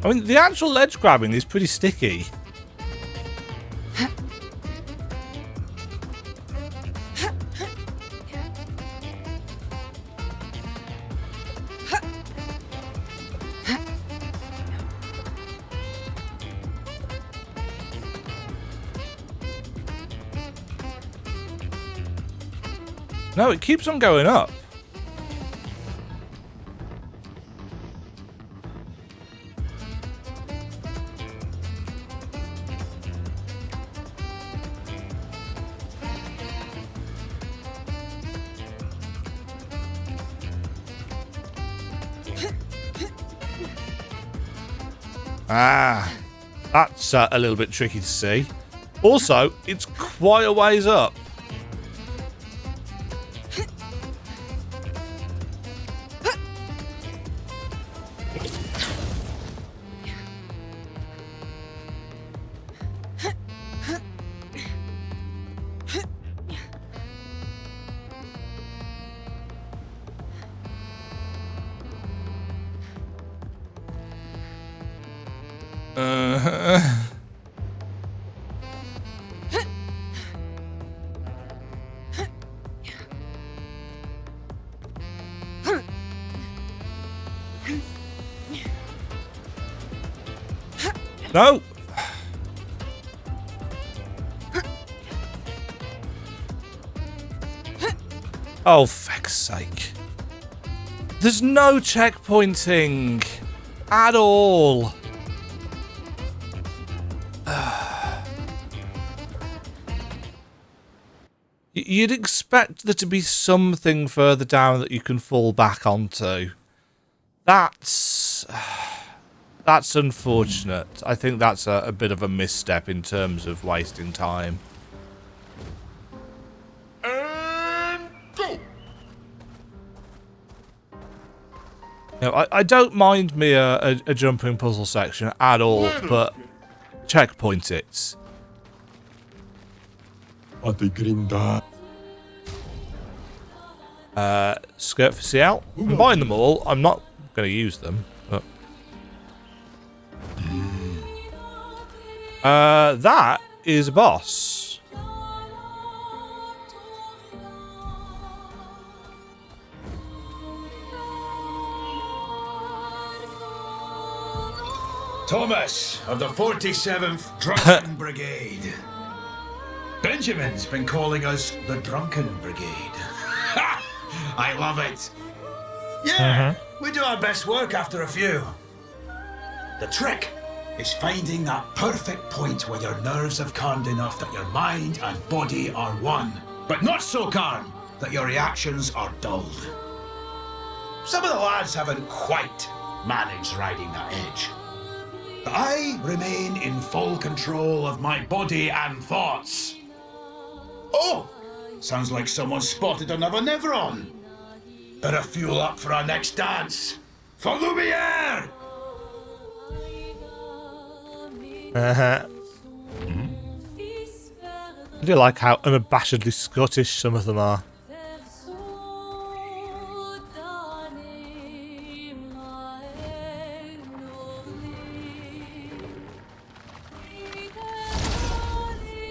A: I mean, the actual ledge grabbing is pretty sticky. No, it keeps on going up. Ah, that's a little bit tricky to see. Also, it's quite a ways up. No! Oh, feck's sake. There's no checkpointing at all. You'd expect there to be something further down that you can fall back onto. That's unfortunate. I think that's a bit of a misstep in terms of wasting time.
E: And go!
A: No, I don't mind me a jumping puzzle section at all, but checkpoint it.
E: Ate grinda.
A: Skirt for CL. I'm buying them all. I'm not going to use them, but... that is a boss.
I: Thomas of the 47th Drunken Brigade. Benjamin's been calling us the Drunken Brigade. Ha! I love it. Yeah, we do our best work after a few. The trick is finding that perfect point where your nerves have calmed enough that your mind and body are one, but not so calm that your reactions are dulled. Some of the lads haven't quite managed riding that edge. But I remain in full control of my body and thoughts. Oh, Sounds like someone spotted another Neveron. Better fuel up for our next dance. For Lumiere!
A: I do like how unabashedly Scottish some of them are.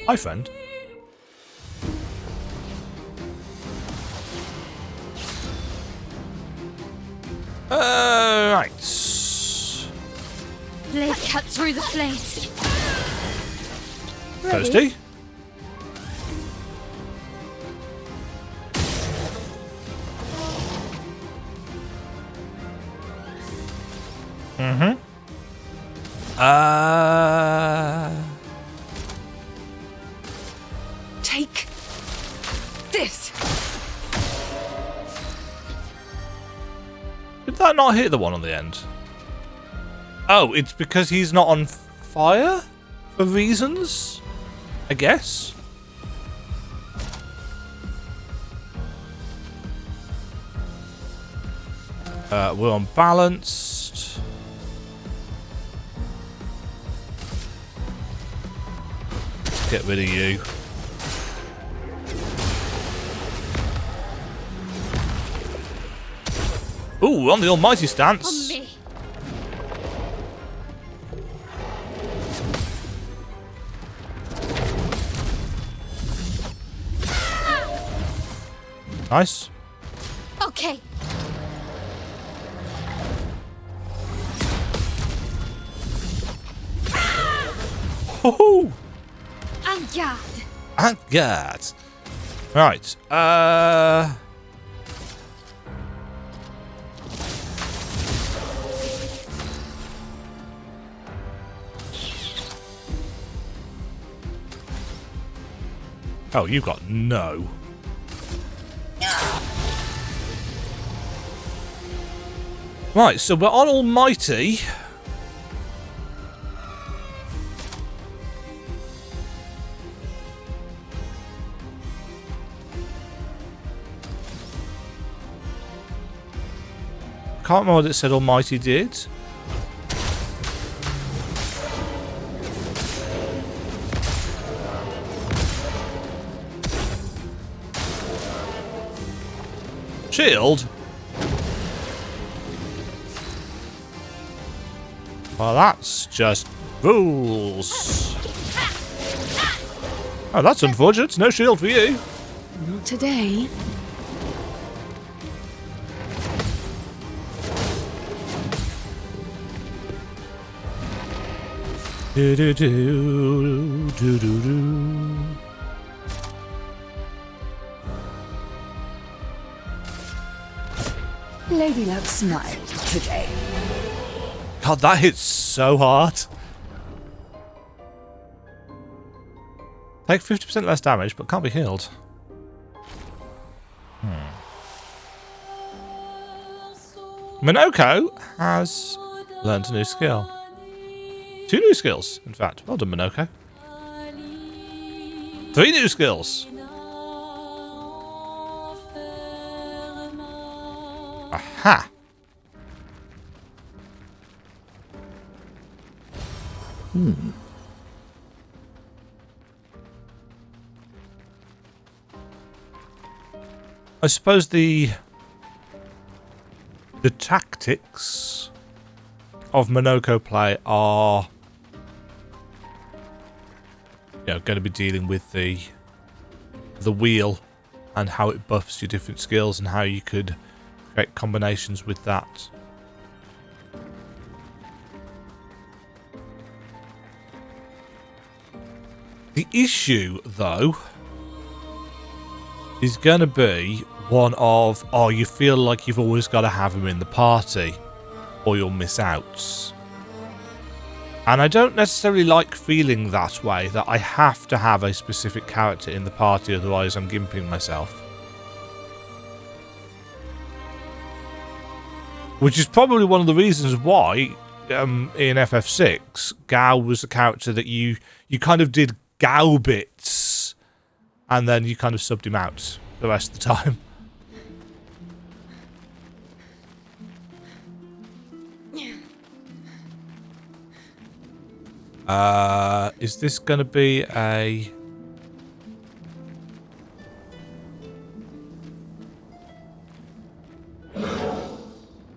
A: Hi, friend. Right.
B: Blade cut through the flames.
A: Thirsty?
D: Take this.
A: Did that not hit the one on the end? Oh, it's because he's not on fire? For reasons? I guess? We're unbalanced. Let's get rid of you. Ooh, we're on the almighty stance.
B: On me.
A: Nice.
B: Okay.
A: Ho-ho!
B: En garde.
A: And God. Right. Oh, you've got no. Right, so we're on Almighty. Can't remember what it said Almighty did. Shield? Well, that's just rules. Oh, that's unfortunate. No shield for you.
D: Not today.
A: Do do do do do do.
J: Lady Luck smiled today.
A: God, that hits so hard. Take 50% less damage, but can't be healed. Monoco has learned a new skill. 2 new skills, in fact. Well done, Monoco. 3 new skills. Aha! I suppose the tactics of Monoco play are, you know, going to be dealing with the wheel and how it buffs your different skills and how you could create combinations with that. The issue, though, is going to be one of, oh, you feel like you've always got to have him in the party or you'll miss out. And I don't necessarily like feeling that way, that I have to have a specific character in the party, otherwise I'm gimping myself. Which is probably one of the reasons why in FF6, Gao was a character that you kind of did Gao bits And then you kind of subbed him out the rest of the time. Is this going to be a...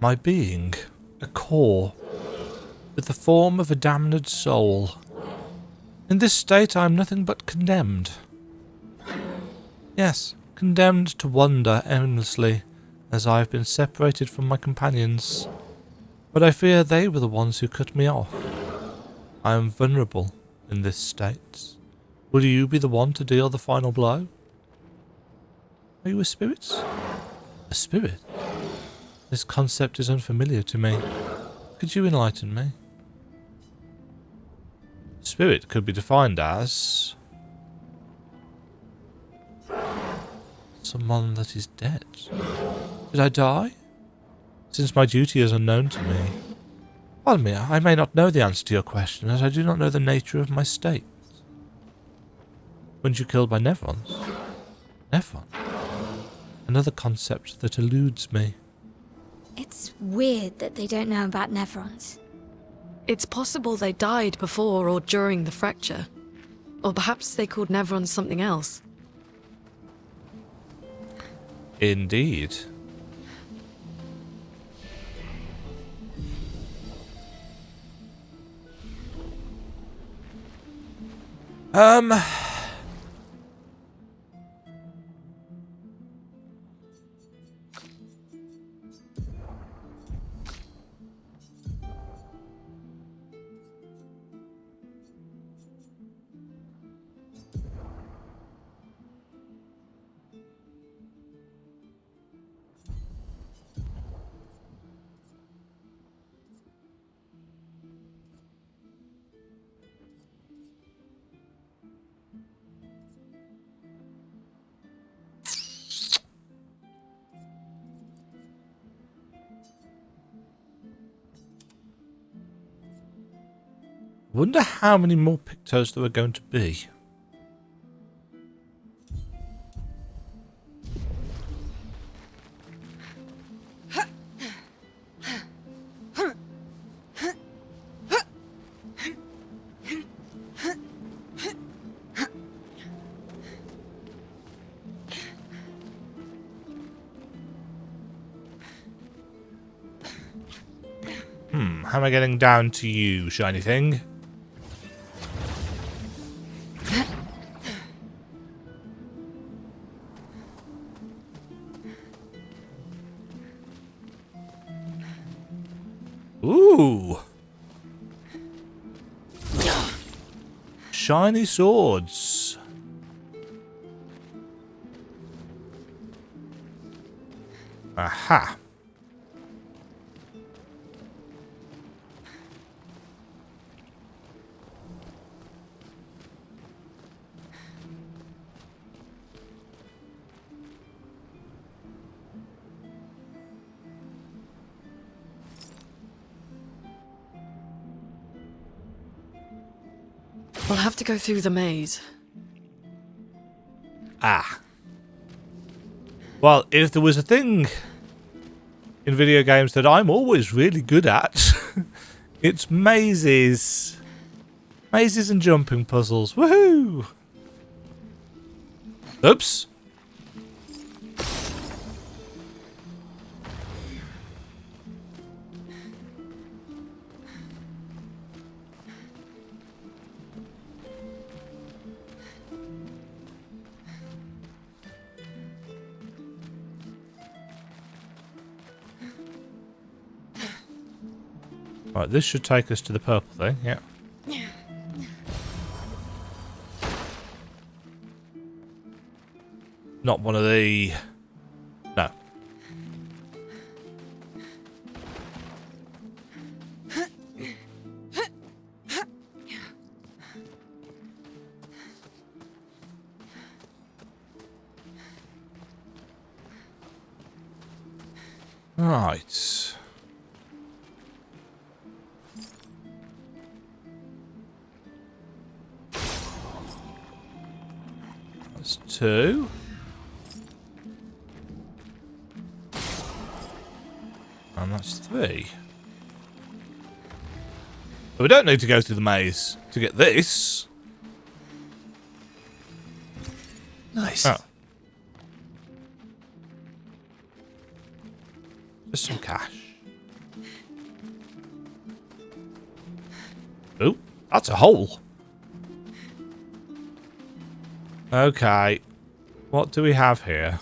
A: My being, a core, with the form of a damned soul. In this state I am nothing but condemned. Yes, condemned to wander aimlessly, as I have been separated from my companions. But I fear they were the ones who cut me off. I am vulnerable in this state. Will you be the one to deal the final blow? Are you a spirit? A spirit? This concept is unfamiliar to me. Could you enlighten me? Spirit could be defined as... someone that is dead. Did I die? Since my duty is unknown to me. Pardon me, I may not know the answer to your question, as I do not know the nature of my state. Weren't you killed by Nevrons? Nevron? Another concept that eludes me.
B: It's weird that they don't know about Nevrons.
D: It's possible they died before or during the fracture. Or perhaps they called Nevrons something else.
A: Indeed. Wonder how many more Pictos there are going to be. How am I getting down to you, shiny thing? Ooh! Shiny swords. Aha.
D: We'll have to go through the maze.
A: Ah. Well, if there was a thing in video games that I'm always really good at, it's mazes. Mazes and jumping puzzles. Woohoo! Oops. Right, this should take us to the purple thing, yeah. Not one of the... No. Right. That's 2. And that's 3. But we don't need to go through the maze to get this.
C: Nice.
A: Oh. Just some cash. Ooh, that's a hole. Okay. What do we have here?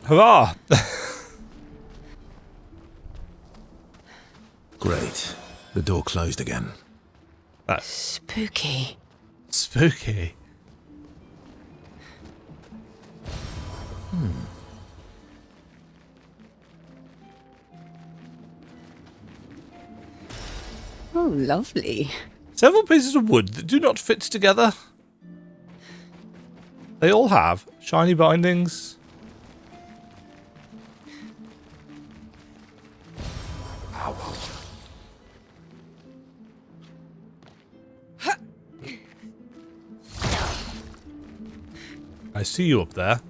A: Hurrah!
C: Great. The door closed again.
D: Spooky.
A: Spooky.
J: Oh, lovely.
A: Several pieces of wood that do not fit together. They all have shiny bindings. I see you up there.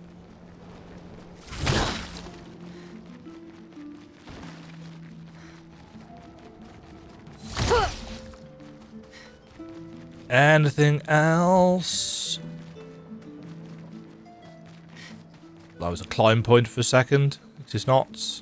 A: Anything else? That was a climb point for a second. It is not.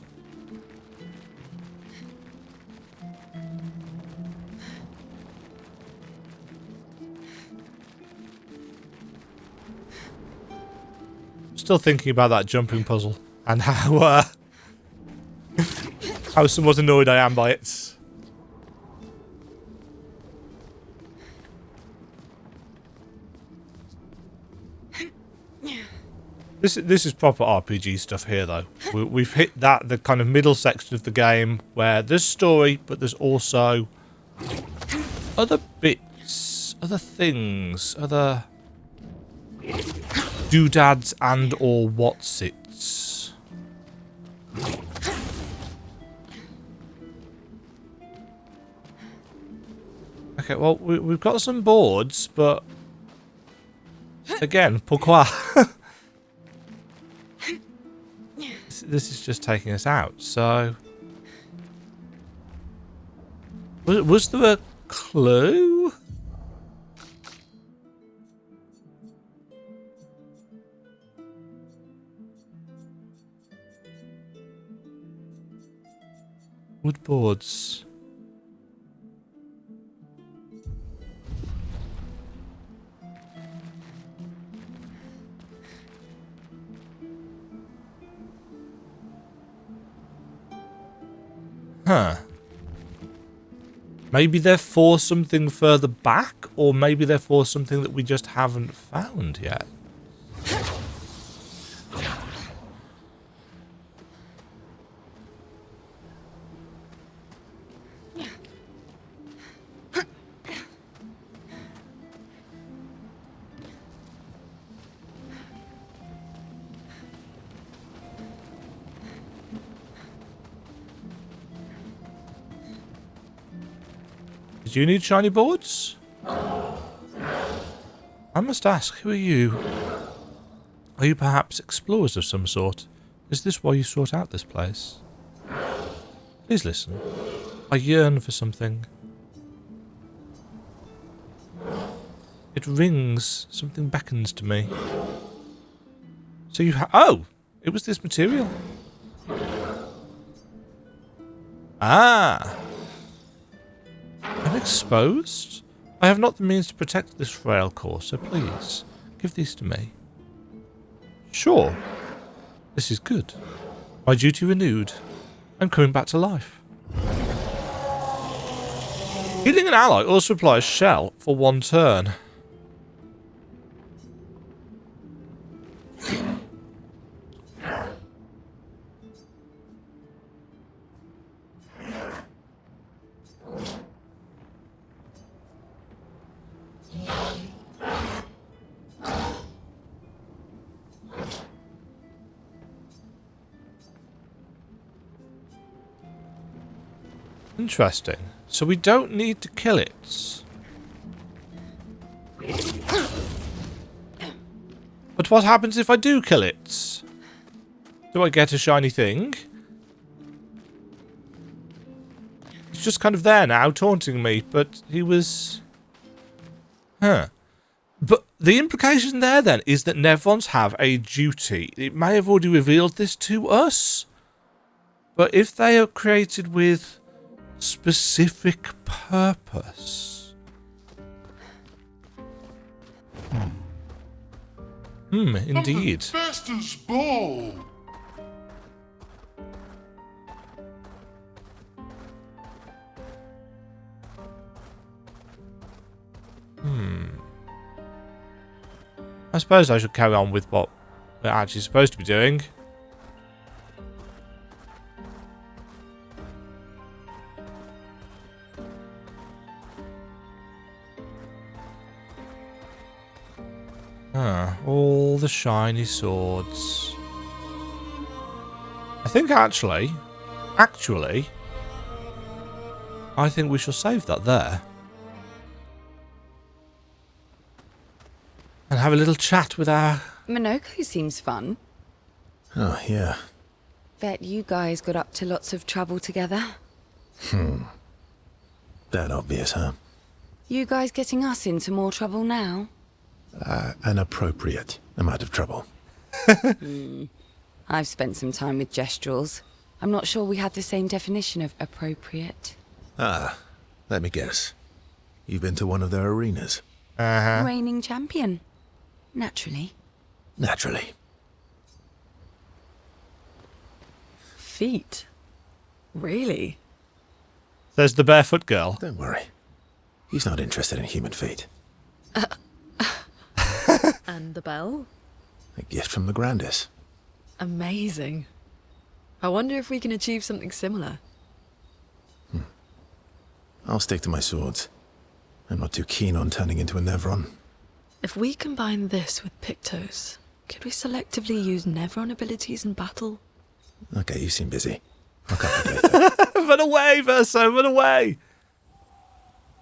A: Still thinking about that jumping puzzle and how how somewhat annoyed I am by it. This is proper RPG stuff here, though. We've hit the kind of middle section of the game where there's story, but there's also other bits, other things, other doodads and or whatsits. Okay, well, we've got some boards, but again, pourquoi? This is just taking us out, so... Was there a clue? Wood boards. Huh. Maybe they're for something further back, or maybe they're for something that we just haven't found yet. Did you need shiny boards? I must ask, who are you? Are you perhaps explorers of some sort? Is this why you sought out this place? Please listen. I yearn for something. It rings. Something beckons to me. So you oh! It was this material. Ah! I'm exposed? I have not the means to protect this frail core, so please, give these to me. Sure. This is good. My duty renewed. I'm coming back to life. Healing an ally also applies shell for 1 turn. Interesting. So we don't need to kill it. But what happens if I do kill it? Do I get a shiny thing? He's just kind of there now, taunting me, but he was... Huh. But the implication there, then, is that Nevrons have a duty. It may have already revealed this to us. But if they are created with specific purpose... indeed.
E: Festus Ball!
A: I suppose I should carry on with what we're actually supposed to be doing. All the shiny swords. I think actually, I think we shall save that there. And have a little chat with our...
J: Monoco seems fun.
C: Oh, yeah.
J: Bet you guys got up to lots of trouble together.
C: That obvious, huh?
J: You guys getting us into more trouble now?
C: An appropriate amount of trouble.
J: I've spent some time with Gestrals. I'm not sure we had the same definition of appropriate.
C: Ah, let me guess. You've been to one of their arenas?
J: Reigning champion. Naturally.
C: Naturally.
D: Feet? Really?
A: There's the barefoot girl.
C: Don't worry. He's not interested in human feet.
D: And the bell?
C: A gift from the Grandis.
D: Amazing. I wonder if we can achieve something similar.
C: I'll stick to my swords. I'm not too keen on turning into a Nevron.
D: If we combine this with Pictos, could we selectively use Nevron abilities in battle?
C: Okay, you seem busy. I'll come back later.
A: Run away, Verso, run away!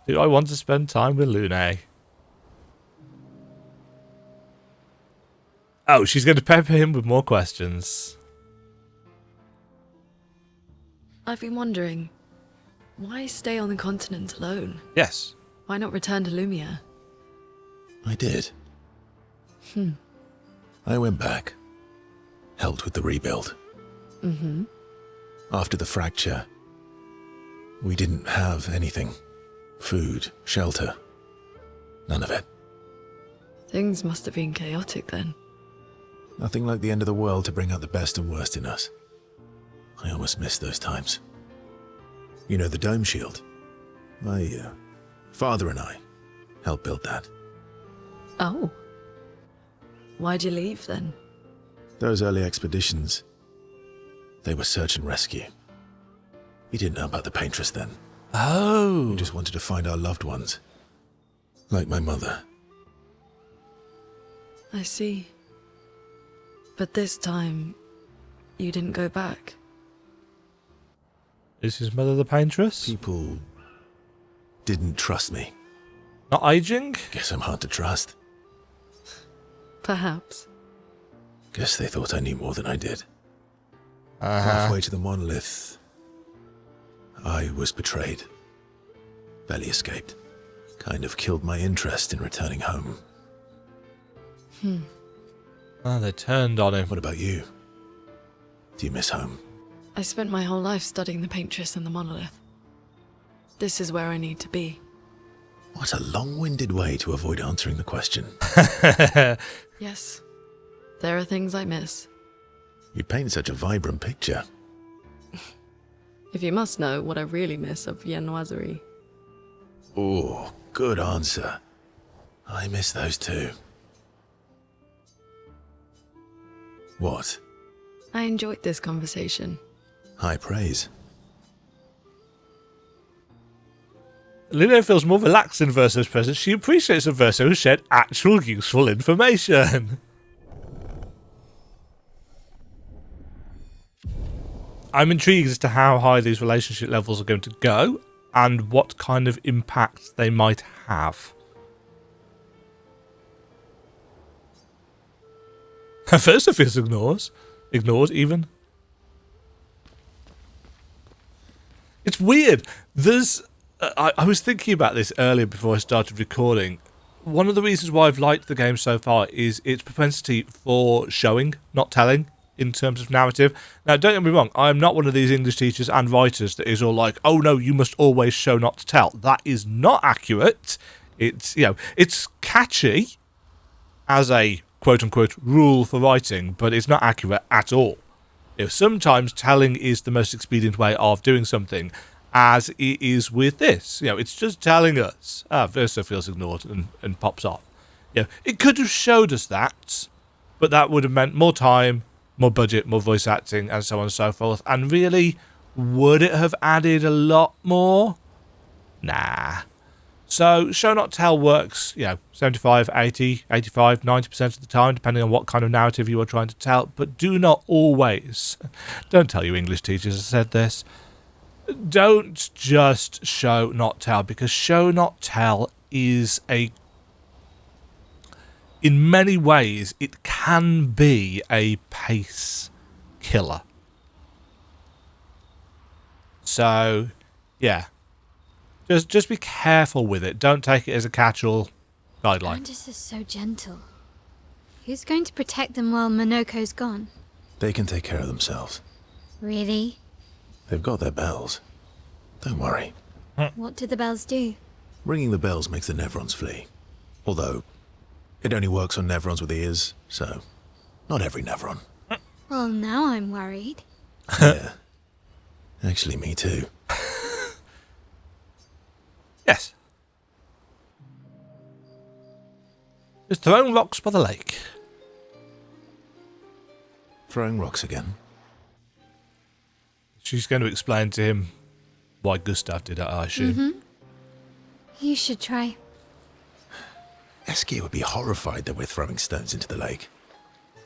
A: Do I want to spend time with Lune? Oh, she's going to pepper him with more questions.
D: I've been wondering, why stay on the continent alone?
A: Yes.
D: Why not return to Lumia?
C: I did. I went back. Helped with the rebuild. After the fracture, we didn't have anything. Food, shelter. None of it.
D: Things must have been chaotic then.
C: Nothing like the end of the world to bring out the best and worst in us. I almost miss those times. You know the dome shield? My father and I helped build that.
D: Oh. Why'd you leave then?
C: Those early expeditions, they were search and rescue. We didn't know about the Paintress then.
A: Oh.
C: We just wanted to find our loved ones. Like my mother.
D: I see. But this time, you didn't go back.
A: Is his mother the Paintress?
C: People didn't trust me.
A: Not aging?
C: Guess I'm hard to trust.
D: Perhaps.
C: Guess they thought I knew more than I did. Halfway to the monolith, I was betrayed. Barely escaped. Kind of killed my interest in returning home.
A: Oh, they turned on him.
C: What about you? Do you miss home?
D: I spent my whole life studying the paintress and the monolith. This is where I need to be.
C: What a long-winded way to avoid answering the question.
D: Yes, there are things I miss.
C: You paint such a vibrant picture.
D: If you must know what I really miss of viennoiserie.
C: Oh, good answer. I miss those too. What?
D: I enjoyed this conversation.
C: High praise.
A: Luna feels more relaxed in Verso's presence. She appreciates that Verso has shared actual useful information. I'm intrigued as to how high these relationship levels are going to go and what kind of impact they might have. Verso feels ignored even. It's weird. There's... I was thinking about this earlier before I started recording. One of the reasons why I've liked the game so far is its propensity for showing, not telling, in terms of narrative. Now, don't get me wrong, I am not one of these English teachers and writers that is all like, oh no, you must always show, not to tell. That is not accurate. It's, it's catchy as a quote-unquote rule for writing, but it's not accurate at all. Sometimes telling is the most expedient way of doing something, as it is with this. It's just telling us. Verso feels ignored and pops off. It could have showed us that, but that would have meant more time, more budget, more voice acting, and so on and so forth. And really, would it have added a lot more? Nah. So, show not tell works, 75, 80, 85, 90% of the time, depending on what kind of narrative you are trying to tell. But do not always, don't tell you English teachers I said this, don't just show not tell, because show not tell is in many ways, it can be a pace killer. So, yeah. Just be careful with it. Don't take it as a catch-all guideline.
B: Candace is so gentle. Who's going to protect them while Monoco's gone?
C: They can take care of themselves.
B: Really?
C: They've got their bells. Don't worry.
B: What do the bells do?
C: Ringing the bells makes the Nevrons flee. Although, it only works on Nevrons with ears, so not every Nevron.
B: Well, now I'm worried.
C: Yeah. Actually, me too.
A: Yes. Just throwing rocks by the lake.
C: Throwing rocks again.
A: She's going to explain to him why Gustav did it, I assume.
B: You should try.
C: Eski would be horrified that we're throwing stones into the lake.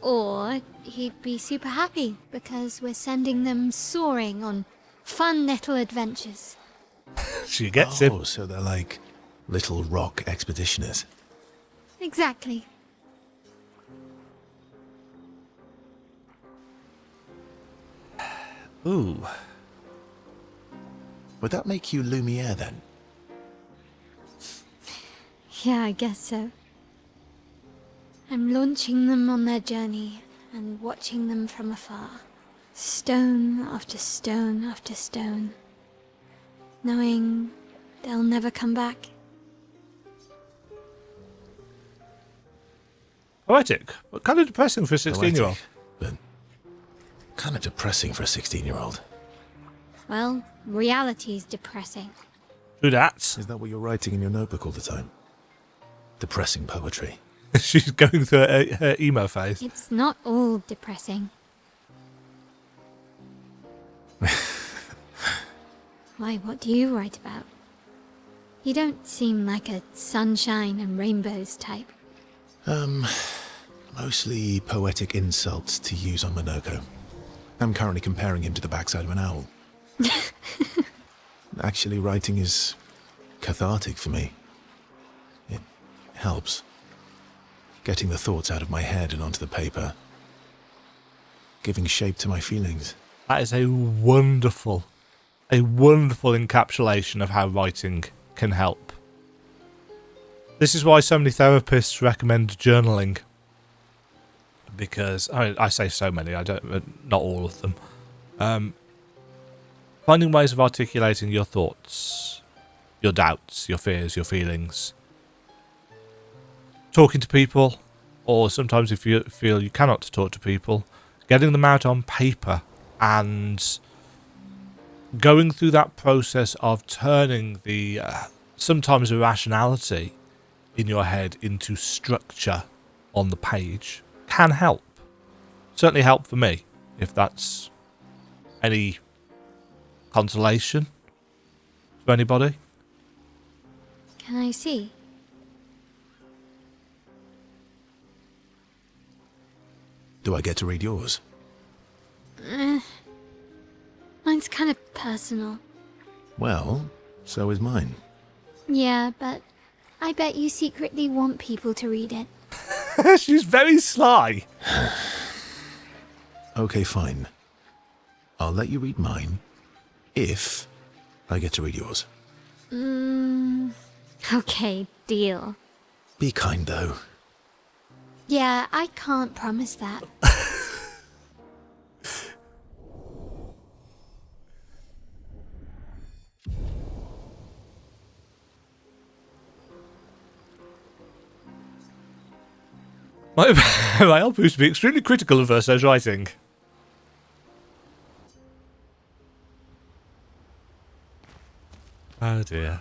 B: Or he'd be super happy because we're sending them soaring on fun little adventures.
A: She gets him.
C: Oh, so they're like little rock expeditioners.
B: Exactly.
C: Ooh. Would that make you Lumiere then?
B: Yeah, I guess so. I'm launching them on their journey and watching them from afar. Stone after stone after stone. Knowing they'll never come back.
A: Poetic, but kind of depressing for a 16-year-old.
C: But kind of depressing for a 16-year-old.
B: Well, reality's depressing.
A: True that.
C: Is that what you're writing in your notebook all the time? Depressing poetry.
A: She's going through her emo phase.
B: It's not all depressing. Why, what do you write about? You don't seem like a sunshine and rainbows type.
C: Mostly poetic insults to use on Monoco. I'm currently comparing him to the backside of an owl. Actually, writing is cathartic for me. It helps. Getting the thoughts out of my head and onto the paper. Giving shape to my feelings.
A: That is a wonderful encapsulation of how writing can help. This is why so many therapists recommend journaling. Because, I say so many, not all of them. Finding ways of articulating your thoughts, your doubts, your fears, your feelings. Talking to people, or sometimes if you feel you cannot talk to people, getting them out on paper and going through that process of turning the sometimes irrationality in your head into structure on the page can help. Certainly help for me, if that's any consolation to anybody.
B: Can I see?
C: Do I get to read yours?
B: Mine's kind of personal.
C: Well, so is mine.
B: Yeah, but I bet you secretly want people to read it.
A: She's very sly.
C: Okay, fine. I'll let you read mine, if I get to read yours.
B: Okay, deal.
C: Be kind, though.
B: Yeah, I can't promise that.
A: My help used to be extremely critical of Verso's writing. Oh dear.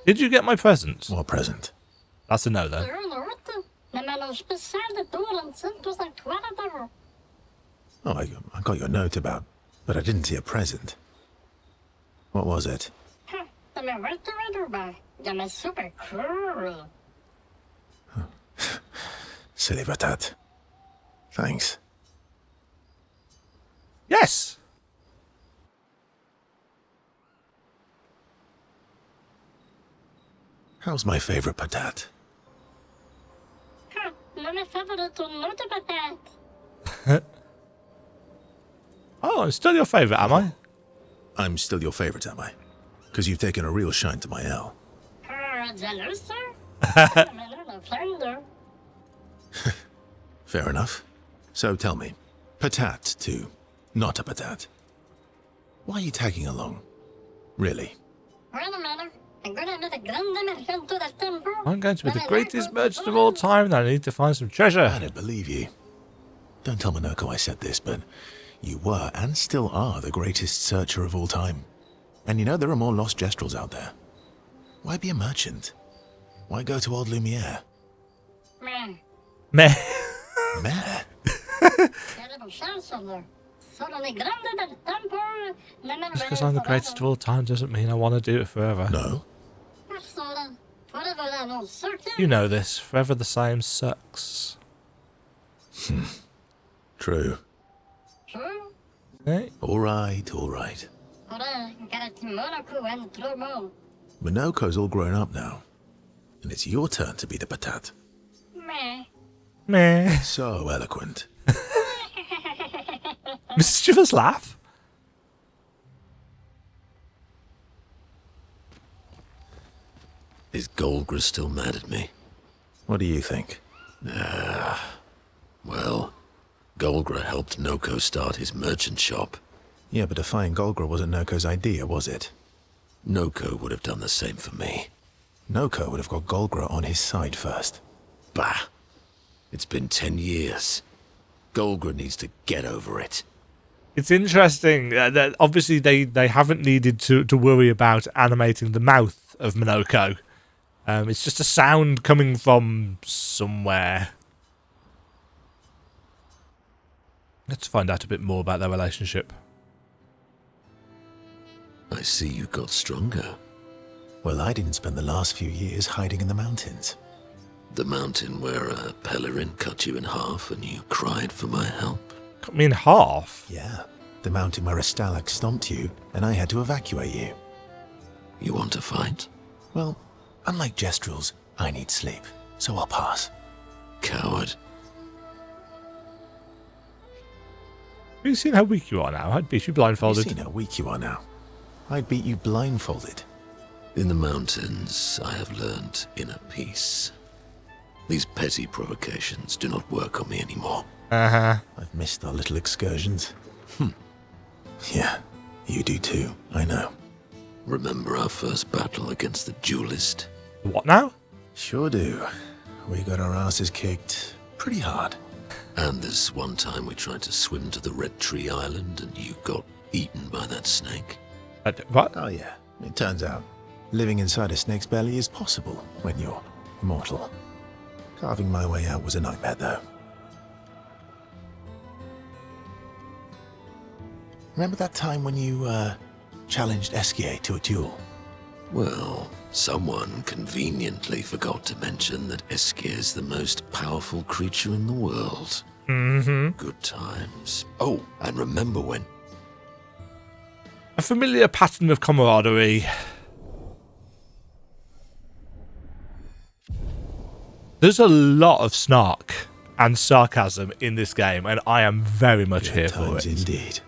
A: Did you get my present?
C: What present?
A: That's a no, then.
C: Oh, I got your note about, but I didn't see a present. What was it?
G: Super cool.
C: Silly Batat. Thanks.
A: Yes!
C: How's my favorite Patat?
A: Oh, I'm still your favourite, am I?
C: I'm still your favorite, am I? Because you've taken a real shine to my L. Fair enough. So tell me, Patat to not a Patat. Why are you tagging along? Really?
A: I'm going to be the greatest merchant of all time and I need to find some treasure.
C: I don't believe you. Don't tell Monoco I said this, but you were and still are the greatest searcher of all time. And you know there are more lost Gestrels out there. Why be a merchant? Why go to old Lumiere?
A: Meh.
C: Meh?
A: Just because I'm the greatest of all time doesn't mean I want to do it forever.
C: No.
A: You know this. Forever the same sucks.
C: True.
A: Hey?
C: All right. Monoco's all grown up now. And it's your turn to be the Patat.
A: Meh.
C: So eloquent.
A: Mischievous laugh?
F: Is Golgra still mad at me?
C: What do you think?
F: Well, Golgra helped Noko start his merchant shop.
C: Yeah, but defying Golgra wasn't Noko's idea, was it?
F: Noko would have done the same for me.
C: Noko would have got Golgra on his side first.
F: Bah! It's been 10 years. Golgra needs to get over it.
A: It's interesting that obviously they haven't needed to worry about animating the mouth of Monoco. It's just a sound coming from somewhere. Let's find out a bit more about their relationship.
F: I see you got stronger.
C: Well, I didn't spend the last few years hiding in the mountains.
F: The mountain where a Pellerin cut you in half and you cried for my help?
A: Cut me in half?
C: Yeah, the mountain where a Stalag stomped you and I had to evacuate you.
F: You want to fight?
C: Well, unlike Gestrels, I need sleep, so I'll pass.
F: Coward.
A: Have you seen how weak you are now? I'd beat you blindfolded.
C: You've seen how weak you are now. I'd beat you blindfolded.
F: In the mountains, I have learned inner peace. These petty provocations do not work on me anymore.
C: I've missed our little excursions. Yeah, you do too, I know.
F: Remember our first battle against the duelist?
A: What now?
C: Sure do. We got our asses kicked pretty hard.
F: And this one time we tried to swim to the Red Tree Island and you got eaten by that snake.
A: What?
C: Oh yeah, it turns out living inside a snake's belly is possible when you're immortal. Carving my way out was a nightmare though. Remember that time when you challenged Esquier to a duel?
F: Well, someone conveniently forgot to mention that Esquier is the most powerful creature in the world. Good times. Oh, and remember when...
A: A familiar pattern of camaraderie. There's a lot of snark and sarcasm in this game, and I am very much here for it.
C: Indeed.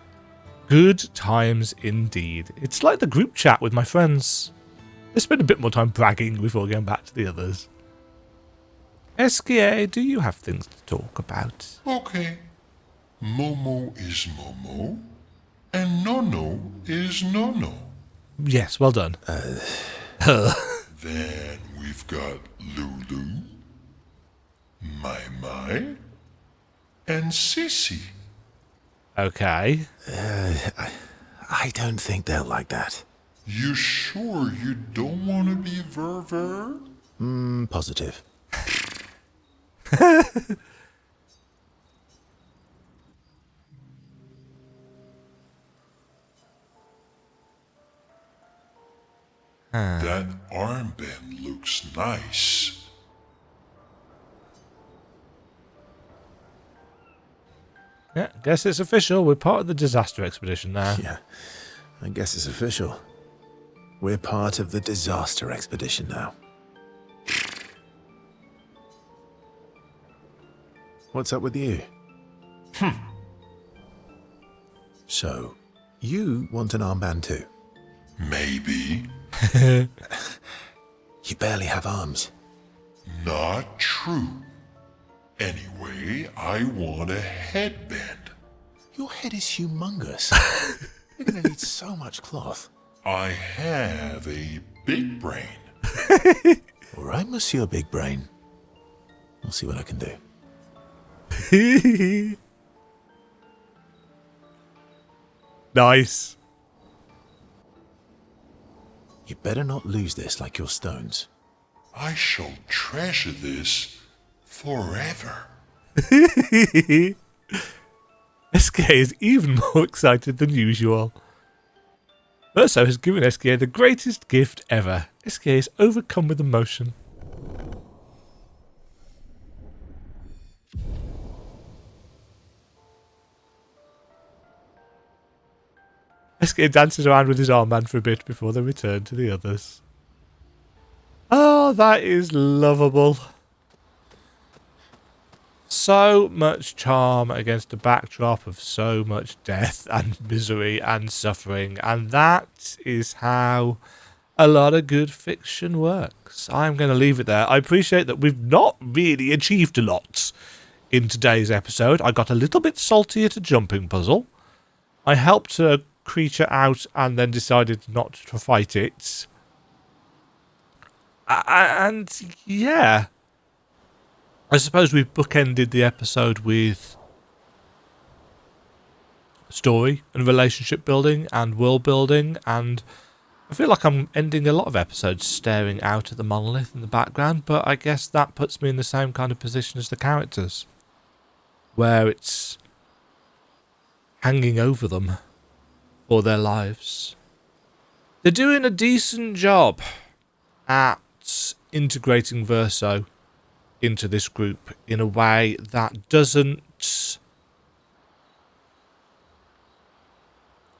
A: Good times indeed. It's like the group chat with my friends. They spend a bit more time bragging before going back to the others. Esquier, do you have things to talk about?
E: Okay. Momo is Momo, and Nono is Nono.
A: Yes, well done.
E: Then we've got Lulu, Mai, and Sissy.
A: Okay.
C: I don't think they'll like that.
E: You sure you don't want to be Ver?
C: Positive.
E: That armband looks nice.
A: Yeah, guess it's official. We're part of the disaster expedition now.
C: Yeah, I guess it's official. We're part of the disaster expedition now. What's up with you? So, you want an armband too?
E: Maybe.
C: You barely have arms.
E: Not true. Anyway, I want a headband.
C: Your head is humongous. You're gonna need so much cloth.
E: I have a big brain.
C: All right, Monsieur Big Brain. I'll see what I can do.
A: Nice.
C: You better not lose this like your stones.
E: I shall treasure this forever.
A: Esquier is even more excited than usual. Verso has given Esquier the greatest gift ever. Esquier is overcome with emotion. Esquier dances around with his armband for a bit before they return to the others. Oh, that is lovable. So much charm against a backdrop of so much death and misery and suffering, and that is how a lot of good fiction works. I'm going to leave it there. I appreciate that we've not really achieved a lot in today's episode. I got a little bit salty at a jumping puzzle. I helped a creature out and then decided not to fight it. And yeah, I suppose we've bookended the episode with story and relationship building and world building, and I feel like I'm ending a lot of episodes staring out at the monolith in the background, but I guess that puts me in the same kind of position as the characters, where it's hanging over them for their lives. They're doing a decent job at integrating Verso into this group in a way that doesn't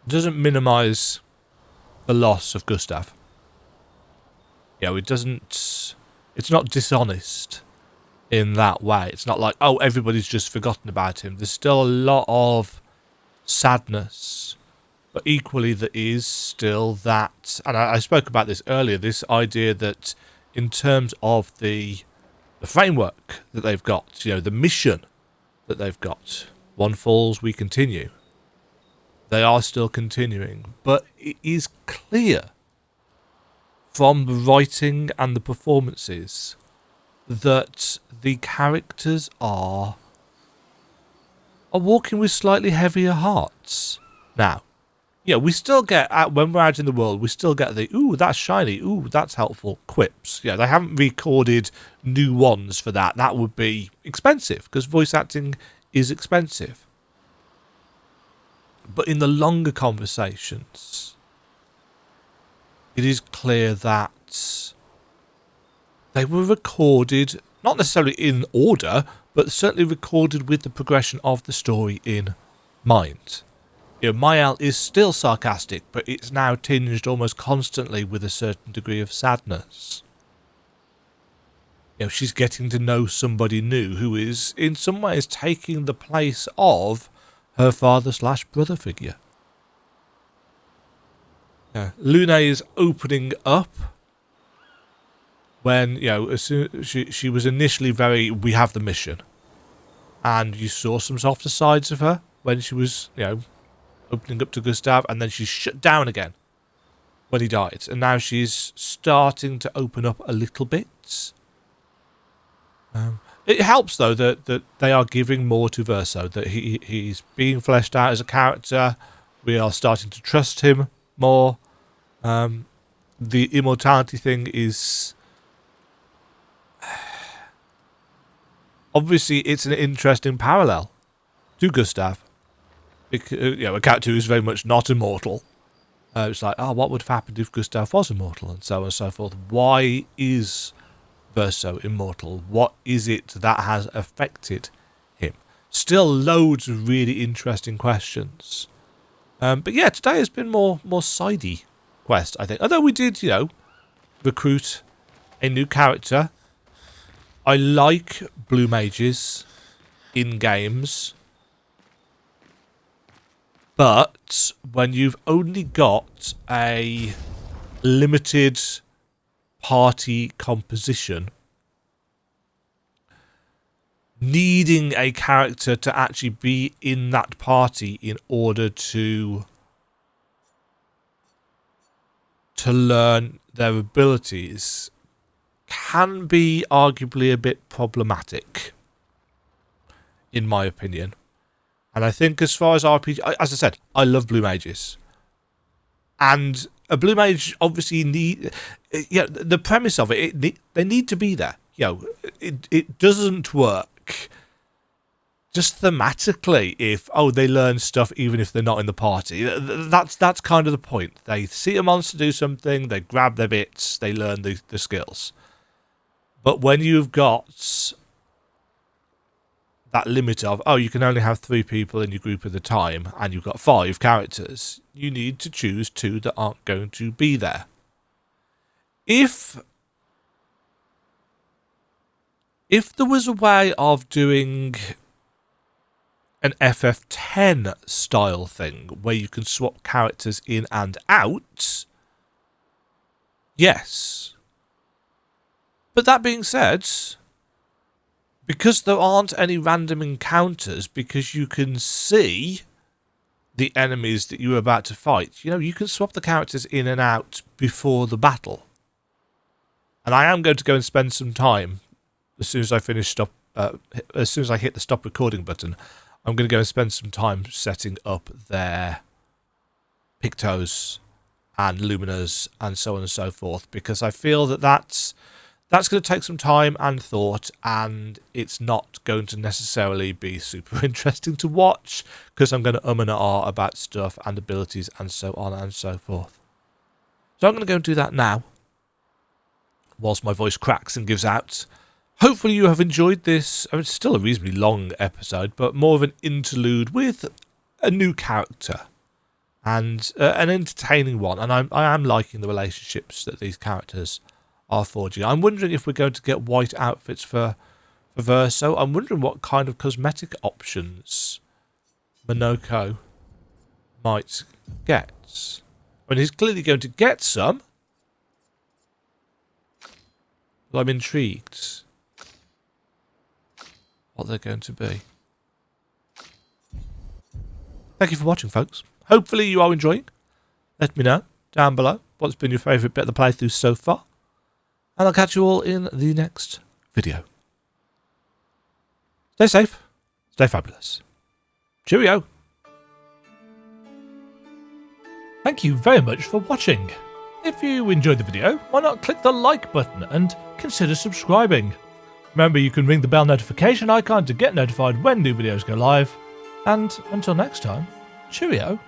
A: minimise the loss of Gustav. it doesn't. It's not dishonest in that way. It's not like, oh, everybody's just forgotten about him. There's still a lot of sadness, but equally there is still that, and I spoke about this earlier, this idea that in terms of the framework that they've got, the mission that they've got, one falls, we continue. They are still continuing, but it is clear from the writing and the performances that the characters are walking with slightly heavier hearts. Now, we still get, when we're out in the world, we still get the, ooh, that's shiny, ooh, that's helpful quips. They haven't recorded new ones for that. That would be expensive, because voice acting is expensive. But in the longer conversations, it is clear that they were recorded, not necessarily in order, but certainly recorded with the progression of the story in mind. Mael is still sarcastic, but it's now tinged almost constantly with a certain degree of sadness. She's getting to know somebody new who is, in some ways, taking the place of her father/brother figure. Luna is opening up when, as soon she was initially very, we have the mission. And you saw some softer sides of her when she was, opening up to Gustav, and then she shut down again when he died. And now she's starting to open up a little bit. It helps, though, that they are giving more to Verso, that he's being fleshed out as a character. We are starting to trust him more. The immortality thing is obviously it's an interesting parallel to Gustav, because a character who is very much not immortal. It's like, what would have happened if Gustav was immortal, and so on and so forth. Why is Verso immortal? What is it that has affected him? Still loads of really interesting questions. But today has been more sidey quest, I think. Although we did, recruit a new character. I like blue mages in games. But when you've only got a limited party composition, needing a character to actually be in that party in order to learn their abilities can be arguably a bit problematic, in my opinion. And I think as far as RPG, as I said, I love blue mages. And a blue mage obviously the premise of it, they need to be there. It doesn't work just thematically if, they learn stuff even if they're not in the party. That's kind of the point. They see a monster do something, they grab their bits, they learn the skills. But when you've got that limit of, you can only have 3 people in your group at a time, and you've got 5 characters, you need to choose 2 that aren't going to be there. If there was a way of doing an FF10 style thing where you can swap characters in and out, yes. But that being said, because there aren't any random encounters, because you can see the enemies that you're about to fight, you can swap the characters in and out before the battle. And I am going to go and spend some time, as soon as I as soon as I hit the stop recording button, I'm going to go and spend some time setting up their Pictos and Luminas and so on and so forth, because I feel that's going to take some time and thought, and it's not going to necessarily be super interesting to watch, because I'm going to and ah about stuff and abilities and so on and so forth. So I'm going to go and do that now, whilst my voice cracks and gives out. Hopefully you have enjoyed this. It's still a reasonably long episode, but more of an interlude with a new character, and an entertaining one. And I am liking the relationships that these characters are forging. I'm wondering if we're going to get white outfits for Verso. I'm wondering what kind of cosmetic options Monoco might get. I mean, he's clearly going to get some. But I'm intrigued what they're going to be. Thank you for watching, folks. Hopefully you are enjoying. Let me know down below what's been your favourite bit of the playthrough so far. And I'll catch you all in the next video. Stay safe. Stay fabulous. Cheerio. Thank you very much for watching. If you enjoyed the video, why not click the like button and consider subscribing. Remember, you can ring the bell notification icon to get notified when new videos go live. And until next time, cheerio.